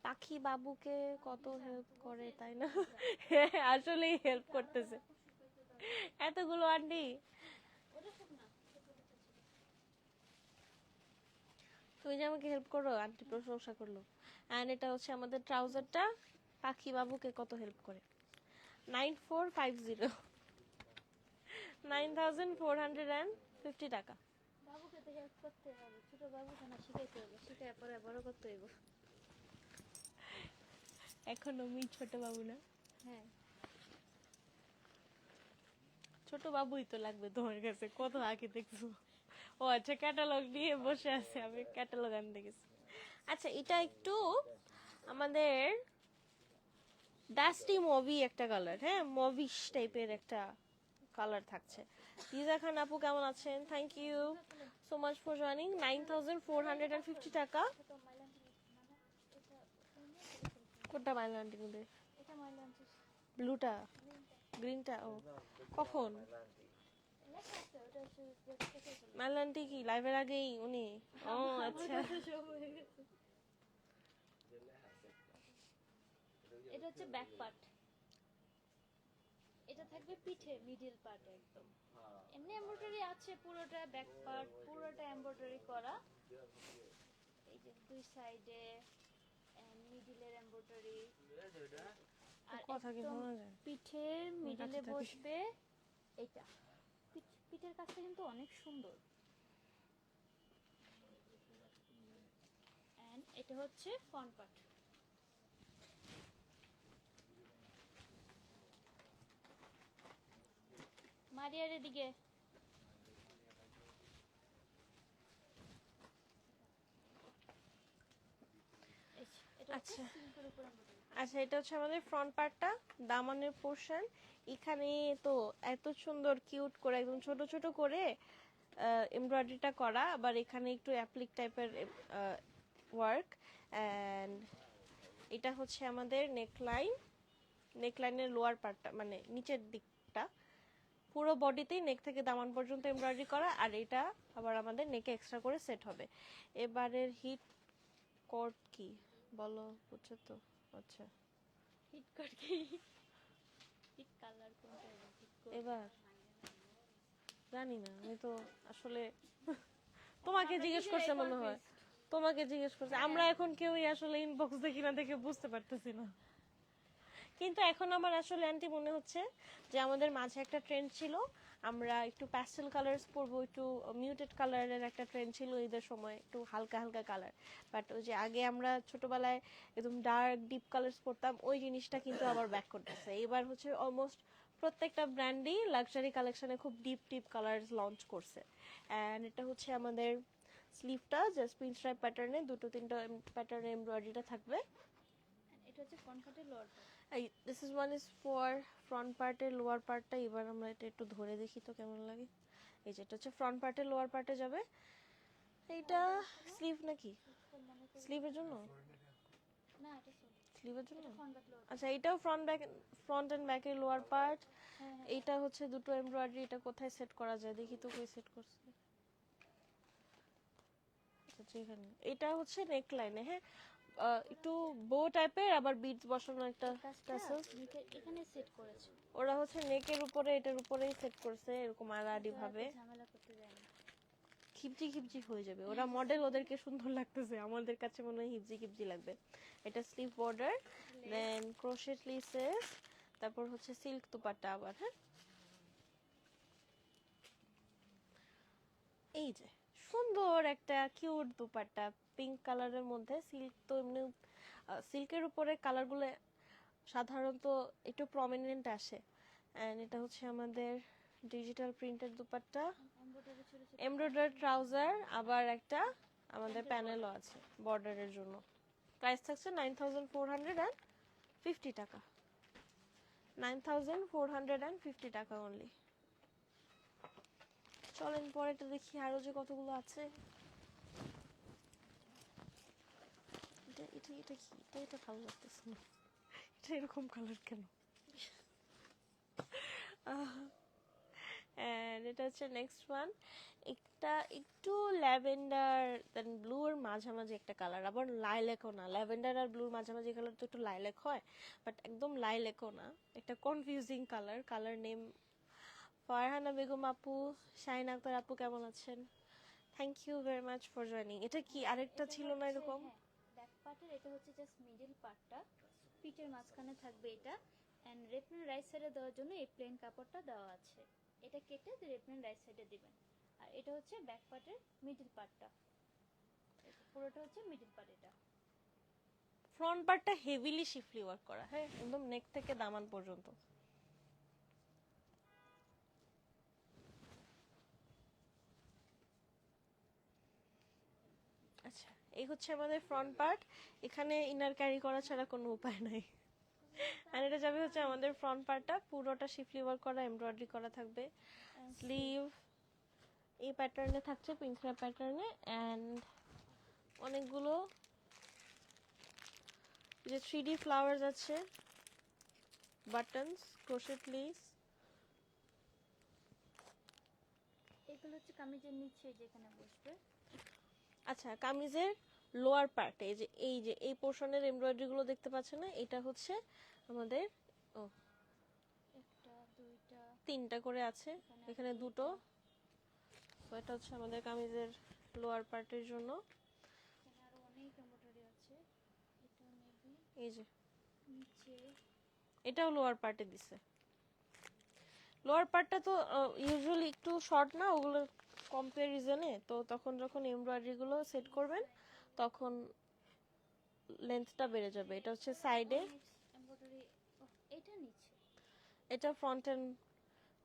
পাখি বাবুকে কত হেল্প করে তাই না? আসলেই হেল্প করতেছে এতগুলো আন্টি। তুমি যে আমাকে হেল্প করো, আন্টি প্রশংসা করলো। এন্ড এটা হচ্ছে আমাদের ট্রাউজারটা, পাখি বাবুকে কত হেল্প করে। 9450, 9450 টাকা। বাবুকে তো হেল্প করতে হবে, ছোট বাবুকে না শিখাইতে হবে, শিখায় পরে বড় করতে হইব। এখন আমি ছোট বাবু না, হ্যাঁ, ছোট বাবুই তো লাগবে তোমার কাছে, কত আগে দেখছো। ও আচ্ছা, ক্যাটালগ নিয়ে বসে আছে, আমি ক্যাটালগ আনতে গেছি। আচ্ছা, এটা একটু আমাদের ডাস্টি মুভি একটা কালার, হ্যাঁ মুভিশ টাইপের একটা কালার থাকছে। লিজা খান আপু কেমন আছেন? Thank you so much for joining. 9450 টাকা। কোনটা মাইলান্টি নেবে? এটা মাইলান্টি ব্লুটা, গ্রিনটা? ও কখন? লেখা আছে, ওটা হচ্ছে মাইলান্টি কি লাইভের আগেই উনি? ও আচ্ছা, এটা হচ্ছে ব্যাক পার্ট, এটা থাকবে পিঠে মিডল পার্টে একদম। এমনি এমব্রয়ডারি আছে পুরোটা, ব্যাক পার্ট পুরোটা এমব্রয়ডারি করা, এই যে দুই সাইডে মিডলের এমব্রয়ডারি। আর কথা কি একদম শোনা যায়? পিঠের মিডলে থাকি। বসবে এটা, পিঠের কাজটা কিন্তু অনেক সুন্দর। এন্ড এটা হচ্ছে ফ্রন্ট পার্ট। মারিয়ার এদিকে, আচ্ছা সিল্কের উপর এমব্রয়ডারি। আচ্ছা, এটা হচ্ছে আমাদের ফ্রন্ট পার্টটা, দামানের পোর্শন। এখানে তো এত সুন্দর কিউট করে একদম ছোট ছোট করে এমব্রয়ডারিটা করা, আবার এখানে একটু অ্যাপ্লিক টাইপের ওয়ার্ক। অ্যান্ড এটা হচ্ছে আমাদের নেকলাইনের লোয়ার পার্টটা, মানে নিচের দিকটা পুরো বডিতেই নেক থেকে দামান পর্যন্ত এমব্রয়ডারি করা, আর এটা আবার আমাদের নেকে এক্সট্রা করে সেট হবে। এবারের হিট কোড কি বলো, বুঝছো তো? আচ্ছা, হিট কোড কি? হিট কালার কোনটা হবে? হিট কোড এবার জানি না, আমি তো আসলে তোমাকে জিজ্ঞেস করছে মনে হয়, তোমাকে জিজ্ঞেস করছে। আমরা এখন কেউই আসলে ইনবক্স দেখি না দেখে বুঝতে পারতেছি না। কিন্তু এখন আমার আসলে আন্টি মনে হচ্ছে যে আমাদের মাঝে একটা ট্রেন্ড ছিল, আমরা একটু প্যাস্টেল কালারস পরবো, একটু মিউটেড কালারের একটা ট্রেন্ড ছিল ঈদের সময়, একটু হালকা হালকা কালার। বাট ওই যে আগে আমরা ছোটবেলায় একদম ডার্ক ডিপ কালারস পরতাম, ওই জিনিসটা কিন্তু আবার ব্যাক করতেছে। এবার হচ্ছে অলমোস্ট প্রত্যেকটা ব্র্যান্ডই লাক্সারি কালেকশনে খুব ডিপ ডিপ কালার লঞ্চ করছে। অ্যান্ড এটা হচ্ছে আমাদের স্লিভটা জাস্ট পিন স্ট্রাইপ প্যাটার্নে, দুটো তিনটা প্যাটার্নে এমব্রয়ডারিটা থাকবে। এটা হচ্ছে ফ্রন্ট পার্টের lower part. This is one is for front পার্টের লোয়ার পার্টটা। এবার আমরা এটা একটু ধরে দেখি তো কেমন লাগে। এই যে এটা হচ্ছে ফ্রন্ট পার্টের লোয়ার পার্টে যাবে। এইটা স্লিভ নাকি? স্লিভের জন্য? না এটা সরি, স্লিভের জন্য? Front part lower. আচ্ছা, এটাও ফ্রন্ট এন্ড ব্যাকের লোয়ার পার্ট। হ্যাঁ হ্যাঁ, এইটা হচ্ছে দুটো এমব্রয়ডারি। এটা কোথায় সেট করা যায় দেখি তো, কই সেট করছে? আচ্ছা, এখানে। এটা হচ্ছে নেক লাইনে, হ্যাঁ, একটু বো টাইপের আবার বিটস বসানো একটা টাসেল। এখানে সেট করেছে, ওরা হচ্ছে নেকের উপরে এটার উপরেই সেট করছে এরকম আড়াআড়ি ভাবে। ঝামেলা করতে যায় না। খিপজি খিপজি হয়ে যাবে, ওরা মডেল ওদেরকে সুন্দর লাগতেছে, আমাদের কাছে মনে হয় হিপজি খিপজি লাগবে। এটা স্লিভ বর্ডার, দেন ক্রোশেট লেসেস, তারপর হচ্ছে সিল্ক দুপাট্টা আবার। হ্যাঁ, এই যে সুন্দর একটা কিউট দুপাট্টা পিঙ্ক কালারের মধ্যে। সিল্ক তো এমনি সিল্কের উপরে কালারগুলো সাধারণত একটু প্রমিনেন্ট আসে। এন্ড এটা হচ্ছে আমাদের ডিজিটাল প্রিন্টের দুপাট্টা, এমব্রয়ডারি ছোট ছোট এমব্রয়ডারি ট্রাউজার, আবার একটা আমাদের প্যানেলও আছে বর্ডারের জন্য। প্রাইস থাকছে 9450 টাকা, 9450 টাকা অনলি। চলেন পরেটা দেখি আরো যে কতগুলো আছে। এটা এটা এটা কি? এটা ভালো লাগতেছে না, এটা এরকম কালার কেন? এন্ড এটা হচ্ছে নেক্সট ওয়ান। একটা একটু ল্যাভেন্ডার দেন ব্লুর মাঝামাঝি একটা কালার, আবার লাইল্যাকও না। ল্যাভেন্ডার আর ব্লুর মাঝামাঝি কালার তো একটু লাইল্যাক হয়, বাট একদম লাইল্যাকও না, একটা confusing colour. Colour name Farhana Begum আপু, শাহিন আক্তার আপু, কেমন আছেন? Thank you very much for joining. এটা কি আরেকটা ছিল না এরকম? ব্যাক পার্টের, এটা হচ্ছে জাস্ট মিডল পার্টটা, পিঠের মাঝখানে থাকবে এটা। এন্ড রেপনের রাইট সাইডে দেওয়ার জন্য এই প্লেন কাপড়টা দেওয়া আছে, এটা কেটে রেপনের রাইট সাইডে দিবেন। আর এটা হচ্ছে ব্যাক পার্টের মিডল পার্টটা, পুরোটা হচ্ছে মিডল পার্ট। এটা ফ্রন্ট পার্টটা হেভিলি শিফলি ওয়ার্ক করা, হ্যাঁ, একদম নেক থেকে দামান পর্যন্ত। আচ্ছা, এই হচ্ছে আমাদের ফ্রন্ট পার্ট। এখানে ইনার ক্যারি করা ছাড়া কোনো উপায় নাই। আর এটা যাবে হচ্ছে আমাদের ফ্রন্ট পার্টটা পুরোটা শিফলি ওয়ার্ক করা, এমব্রয়ডারি করা থাকবে। স্লিভ এই প্যাটার্নে থাকছে, পিঙ্ক প্যাটার্নে। এন্ড অনেকগুলো যে 3D ফ্লাওয়ার্স আছে, বাটনস, ক্রোশেট লেস। এগুলো হচ্ছে কামিজের নিচে যেখানে বসবে। আচ্ছা, কামিজের লোয়ার পার্টে এই যে এই পোর্শনের এমব্রয়ডারি গুলো দেখতে পাচ্ছেন না, এটা হচ্ছে আমাদের একটা দুইটা তিনটা করে আছে, এখানে দুটো। তো এটা হচ্ছে আমাদের কামিজের লোয়ার পার্টের জন্য। এখানে আরো অনেক এমব্রয়ডারি আছে। এটা মেবি এই যে নিচে, এটাও লোয়ার পার্টে দিছে। লোয়ার পার্টটা তো ইউজুয়ালি একটু শর্ট না, ওগুলো কম্পারিজনে, তো তখন যখন এমব্রয়ডারি গুলো সেট করবেন তখন লেন্থটা বেড়ে যাবে। এটা হচ্ছে সাইডে, এমব্রয়ডারি এটা নিচে, এটা ফ্রন্ট এন্ড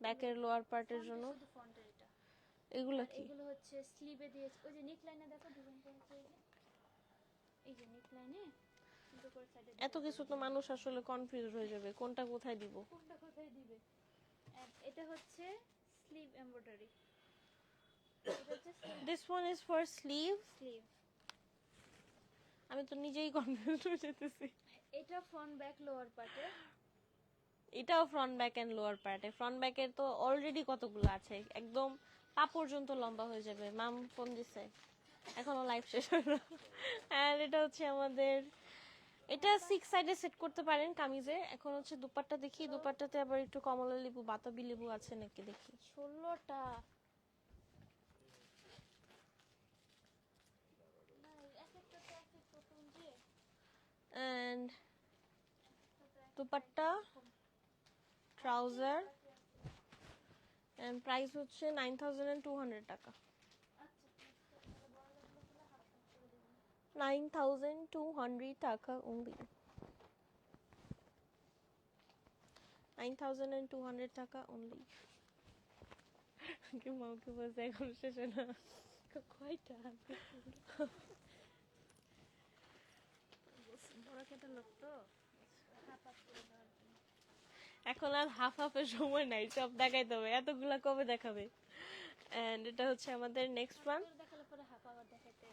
ব্যাকের লোয়ার পার্টের জন্য। শুধু ফ্রন্টের এটা। এগুলো আর কি? এগুলো হচ্ছে স্লিভে দিয়েছে, ওই যে নেক লাইনে দেখো ডিজাইনটা হচ্ছে এই যে নেক লাইনে সুন্দর করে সাইডে এত কিছু তো মানুষ আসলে কনফিউজ হয়ে যাবে কোনটা কোথায় দিব। কোনটা কোথায় দিবে। And এটা হচ্ছে স্লিভ এমব্রয়ডারি, এটা হচ্ছে this one is for sleeve. Sleeve. আমি তো নিজেই কনফিউজ হয়ে যেতেছি। এটা ফ্রন্ট ব্যাক লোয়ার পার্টে, এটাও ফ্রন্ট ব্যাক এন্ড লোয়ার পার্টে। ফ্রন্ট ব্যাকের তো অলরেডি কতগুলো আছে, একদম পা পর্যন্ত লম্বা হয়ে যাবে। মাম ফোন দিছে, এখনো লাইভ শেষ হয় না। এন্ড এটা হচ্ছে আমাদের, এটা 6 সাইডে সেট করতে পারেন কামিজে। এখন হচ্ছে দুপাট্টা দেখি, দুপাট্টাতে আবার একটু কমলা লেবু বাতাবি লেবু আছে নাকি দেখি। 16টা। And dupatta, trouser, and price হচ্ছে 9200 টাকা। 9200 টাকা only, 9200 টাকা only। কি মাউকে বলছে এখন শেষে না কয়টা বড় কেটে লোক তো এখন আর হাফ হাফের সময় নাই, সব দেখাইতে হবে, এতগুলা কবে দেখাবে। এন্ড এটা হচ্ছে আমাদের নেক্সট ওয়ান। দেখালে পরে হাফ আবার দেখাতে।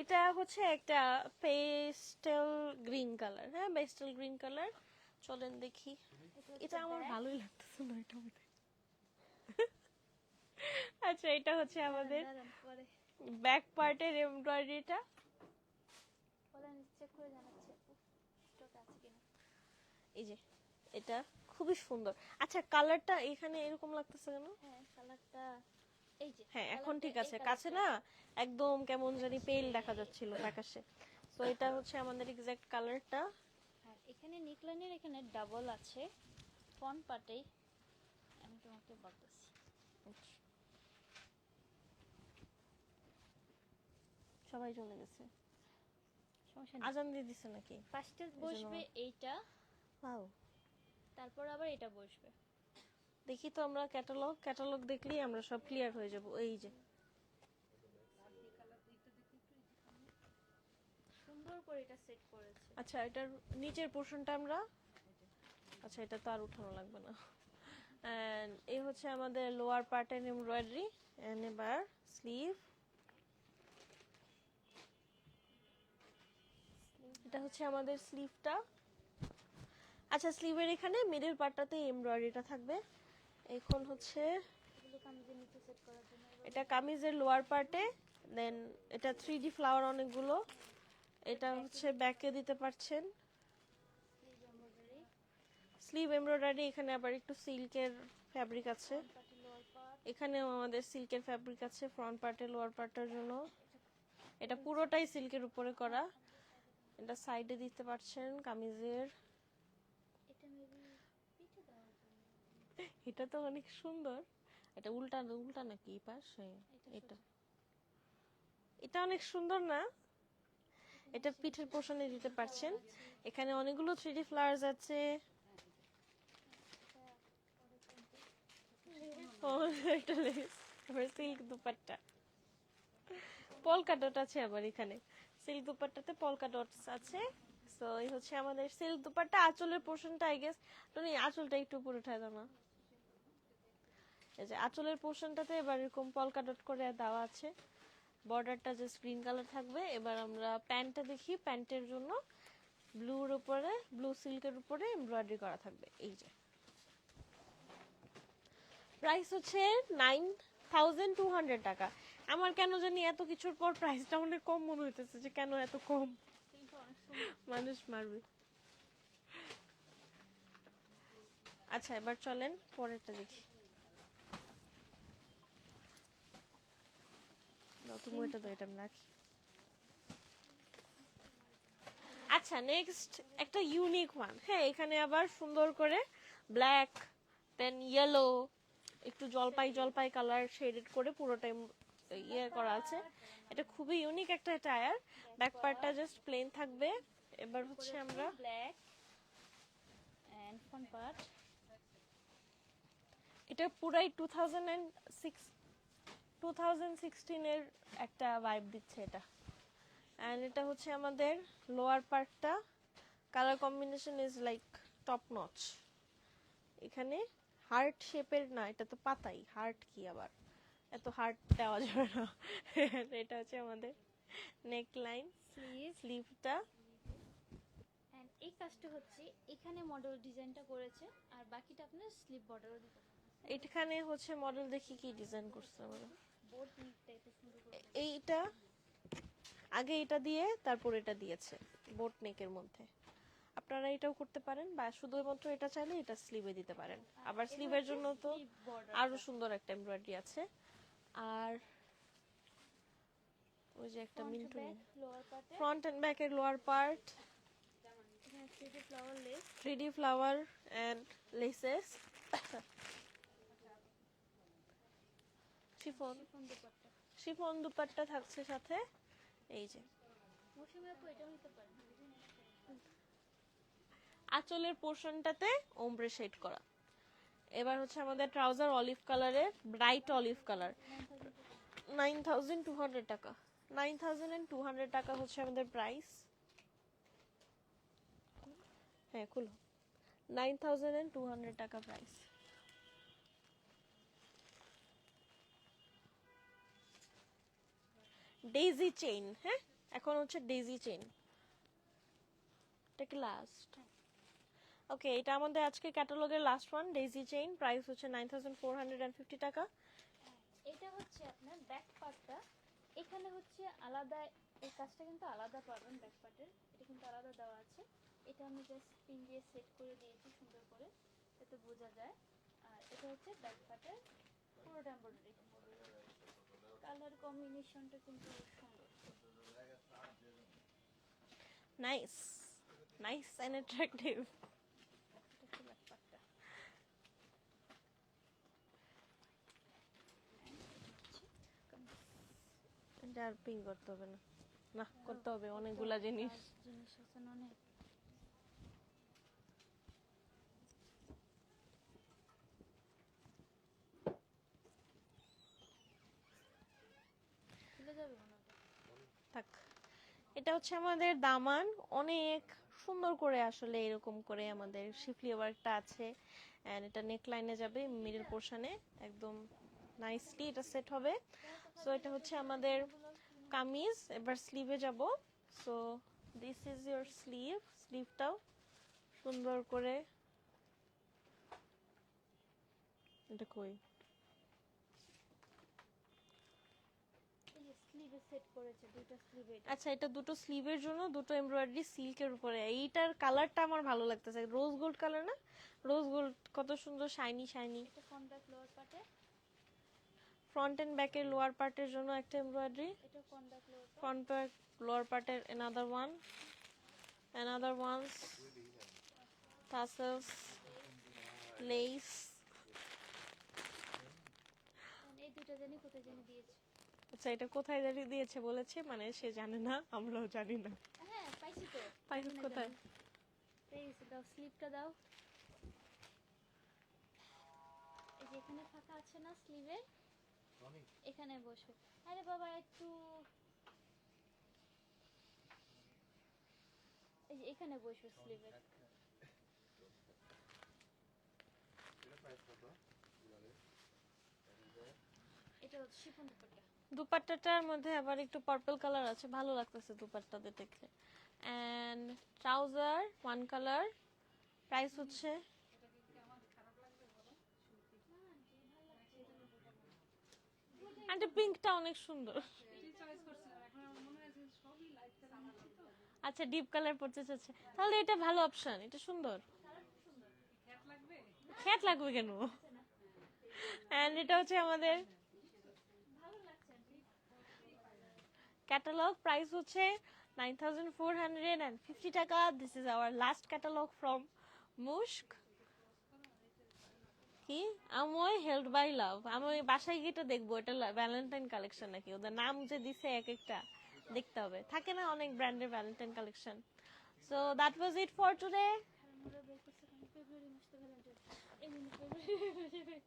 এটা হচ্ছে একটা পেস্টেল গ্রিন কালার, হ্যাঁ পেস্টেল গ্রিন কালার। চলেন দেখি, এটা আমার ভালোই লাগতেছে না এটা মধ্যে। আচ্ছা এটা হচ্ছে আমাদের পরে ব্যাক পার্টের এমব্রয়ডারিটা। পরে চেক করে জানাচ্ছি স্টক আছে কিনা। এই যে এটা খুবই সুন্দর। আচ্ছা কালারটা এখানে এরকম লাগতেছে কেন? হ্যাঁ কালারটা এই যে, হ্যাঁ এখন কালারটা ঠিক এই আছে, কালারটা। কাছে না একদম কেমন জানি পেল দেখা যাচ্ছিল ফ্যাকাশে। তো এটা হচ্ছে আমাদের এক্সাক্ট কালারটা। আর এখানে নেকলাইনের এখানে ডাবল আছে ফ্রন্ট পার্টেই, আমি তোমাকে বলতেছি। সবাই চলে গেছে, সমস্যা নেই। আজান দিয়ে দিছে নাকি? ফার্স্টে বসবে এইটা, ওয়াও, তারপর আবার এটা বসবে। দেখি তো আমরা ক্যাটালগ দেখলেই আমরা সব ক্লিয়ার হয়ে যাব। এই যে সুন্দর করে এটা সেট করেছে। আচ্ছা এটার নিচের পোর্শনটা আমরা, আচ্ছা এটা তো আর উঠানো লাগবে না। এন্ড এই হচ্ছে আমাদের লোয়ার পার্টের এমব্রয়ডারি। এন্ড এবার স্লিভ, এটা হচ্ছে আমাদের স্লিভটা। আচ্ছা স্লিভের এখানে মিডল পার্টটাতে এমব্রয়ডারিটা থাকবে। এখন হচ্ছে এগুলো কামিজের নিচে সেট করার জন্য এটা কামিজের লোয়ার পার্টে, দেন এটা 3D ফ্লাওয়ার অনেকগুলো। এটা হচ্ছে ব্যাকে দিতে পারছেন স্লিভ এমব্রয়ডারি, স্লিভ এমব্রয়ডারি। এখানে আবার একটু সিল্কের ফ্যাব্রিক আছে, পার্টি লোয়ার পার্ট। এখানেও আমাদের সিল্কের ফ্যাব্রিক আছে ফ্রন্ট পার্টে লোয়ার পার্টের জন্য। এটা পুরোটাই সিল্কের উপরে করা। এটা সাইডে দিতে পারছেন কামিজের। এটা মেবি পিঠে দেওয়ার জন্য। এটা তো অনেক সুন্দর। এটা উল্টা উল্টা নাকি এই পাশ? হ্যাঁ, এটা এটা অনেক সুন্দর না? এটা পিঠের পোষণে দিতে পারছেন। এখানে অনেকগুলো 3D ফ্লাওয়ার্স আছে। ও, এটা লেস, আবার সিল্ক দুপাট্টা, পলকা ডট আছে আবার এখানে। সিল্ক দুপাট্টাতে পলকা ডটস আছে। সো এই হচ্ছে আমাদের সিল্ক দুপাট্টা। আঁচলের পোর্শনটা আই গেস তুমি আঁচলটা একটু উপরে উঠায় দাও না। এই যে আঁচলের পোর্শনটাতে এবার এরকম পলকা ডট করে দেওয়া আছে। বর্ডারটা জাস্ট গ্রিন কালার থাকবে। এবার আমরা প্যান্টটা দেখি। প্যান্টের জন্য ব্লুর উপরে, ব্লু সিল্কের উপরে এমব্রয়ডারি করা থাকবে। এই যে প্রাইস হচ্ছে 9200 টাকা। আমার কেন জানি এত কিছুর পর প্রাইসটা অনেক কম মনে হইতেছে, যে কেন এত কম, মানুষ মারবে। আচ্ছা এবার চলেন পরেরটা দেখি। তুমি এটা তো এটা আমি রাখি। আচ্ছা নেক্সট একটা ইউনিক ওয়ান। হ্যাঁ এখানে আবার সুন্দর করে ব্ল্যাক, দেন ইয়েলো, একটু জলপাই জলপাই কালার শেডেড করে পুরোটাই ইয়ে করা আছে। এটা খুবই ইউনিক একটা টায়ার। ব্যাক পার্টটা জাস্ট প্লেন থাকবে। এবার হচ্ছে আমরা ব্ল্যাক এন্ড ফ্রন্ট পার্ট। এটা পুরাই 2016 এর একটা ভাইব দিচ্ছে এটা। অ্যান্ড এটা হচ্ছে আমাদের লোয়ার পার্টটা, colour combination is like top notch. এখানে হার্ট শেপের না, এটা তো পাতাই, হার্ট কি আবার, এত হার্ট দেওয়া যাবে না। এটা হচ্ছে আমাদের নেক লাইন, স্লিভ স্লিভটা। এন্ড এই কাজটা হচ্ছে এখানে মডেল ডিজাইনটা করেছে, আর বাকিটা আপনার স্লিভ বর্ডারও দিতে পারেন। এইখানে হচ্ছে মডেল দেখি কি ডিজাইন করছে আমরা। বোর্ড নেক টাইপের সুন্দর করে এইটা আগে এটা দিয়ে তারপর এটা দিয়েছে বোট নেকের মধ্যে। আপনারা এটাও করতে পারেন, বা শুধুমাত্র এটা চাইলে এটা স্লিভে দিতে পারেন। আবার স্লিভের জন্য তো আরো সুন্দর একটা এমব্রয়ডারি আছে। আর ওই যে একটা মিন্টু লোয়ার পার্টে ফ্রন্ট এন্ড ব্যাকের লোয়ার পার্ট, এখানে 3D flower lace, 3D flower and laces, chiffon chiffon dupatta. Chiffon dupatta থাকছে সাথে। এই যে মৌসুমী আপু এটাও নিতে পারেন। আঁচলের পোর্শনটাতে ওমব্রে শেড করা। এবার হচ্ছে আমাদের ট্রাউজার অলিভ কালারের, ব্রাইট অলিভ কালার, 9200 টাকা। 9200 টাকা হচ্ছে আমাদের প্রাইস। হ্যাঁ খুলো, 9200 টাকা প্রাইস। ডেইজি চেইন, হ্যাঁ এখন হচ্ছে ডেইজি চেইন, এটা কি লাস্ট? ওকে, এটা আমাদের আজকে ক্যাটালগের last one, daisy chain, price হচ্ছে 9450 টাকা। এটা হচ্ছে আপনার ব্যাক পার্টটা, এখানে হচ্ছে আলাদা, এই কাজটা কিন্তু আলাদা পাবেন ব্যাক পার্টের, এটা কিন্তু আলাদা দেওয়া আছে। এটা আমি জাস্ট পিন দিয়ে সেট করে দিয়েছি সুন্দর করে, যাতে বোঝা যায়। আর এটা হচ্ছে ব্যাক পার্টের পুরোটা এমব্রয়ডারি, কালার কম্বিনেশনটা কিন্তু সুন্দর। Nice, nice and attractive. এটা হচ্ছে ব্যাক পার্টটা। এটা আর পিং করতে হবে না, না করতে হবে, অনেকগুলা জিনিস। জিনিস আছে না অনেক। খুলে যাবে মনে হয়। থাক, এটা হচ্ছে আমাদের দামান, অনেক সুন্দর করে আসলে এরকম করে আমাদের শিফলি ওয়ার্কটা আছে। এন্ড এটা নেক লাইনে যাবে, মিডল পোর্শনে একদম নাইসলি এটা সেট হবে। সো এটা হচ্ছে আমাদের কামিজ। এবার স্লিভে যাব। So this is your sleeve, স্লিভটাও সুন্দর করে, এটা কই, এই যে স্লিভে সেট করেছে দুইটা স্লিভে। আচ্ছা এটা দুটো স্লিভের জন্য দুটো এমব্রয়ডারি সিল্কের উপরে। এইটার কালারটা আমার ভালো লাগতেছে, রোজ গোল্ড কালার না, রোজ গোল্ড কত সুন্দর শাইনি শাইনি। এটা কন্ট্রাক্ট লোয়ার পার্টে, ফ্রন্ট এন্ড ব্যাকের লোয়ার পার্টের জন্য একটা এমব্রয়ডারি, এটা contract lower part, front back lower পার্টের another one, another ones, tassels, lace। এই দুটো জানি কোথায় জানি দিয়েছে। আচ্ছা এটা কোথায় জানি দিয়েছে বলেছে, মানে সে জানে না, আমরাও জানি না। হ্যাঁ পাইছি তো। পাইছিস কোথায়? এই যে দাও, স্লিভটা দাও। এই যে এখানে ফাঁকা আছে না স্লিভে, এখানে বসবে। আরে বাবা একটু, এই যে এখানে বসবে স্লিভে। এটা হচ্ছে শিফন দুপাট্টা। দুপাট্টাটার মধ্যে আবার একটু পার্পল কালার আছে, ভালো লাগতেছে দুপাট্টাতে দেখলে। And trouser one colour, price হচ্ছে আন্টি পিঙ্কটা অনেক সুন্দর। আচ্ছা ডিপ কালার পড়তে চাচ্ছে, তাহলে এটা ভালো অপশন, এটা সুন্দর। খ্যাত লাগবে কেন? এন্ড এটা হচ্ছে আমাদের ক্যাটালগ, প্রাইস হচ্ছে 9450 টাকা। This is our last catalogue from Mushq. কি আমই হেল্ড বাই লাভ, আমি বাসায় গিয়ে এটা দেখবো এটা ভ্যালেন্টাইন কালেকশন নাকি, ওদের নাম যে দিছে এক একটা দেখতে হবে, থাকে না অনেক ব্র্যান্ডের Valentine collection. So that was it for today. আমরা বের করতে ফেব্রুয়ারি মাসে ভ্যালেন্টাইন, এই মিনিট ফেব্রুয়ারি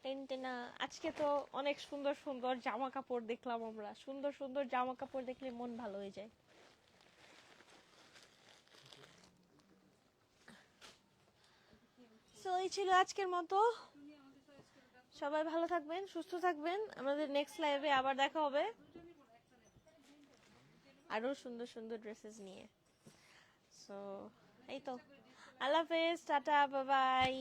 টেনটেনা আজকে তো অনেক সুন্দর সুন্দর জামা কাপড় দেখলাম আমরা, সুন্দর সুন্দর জামা কাপড় দেখলে মন ভালো হয়ে যায়। সো এই ছিল আজকের মতো, সবাই ভালো থাকবেন, সুস্থ থাকবেন, আমাদের নেক্সট লাইভে আবার দেখা হবে আরো সুন্দর সুন্দর ড্রেসেস নিয়ে। সো এই তো, আল্লাহ হাফেজ, টাটা, বাই বাই।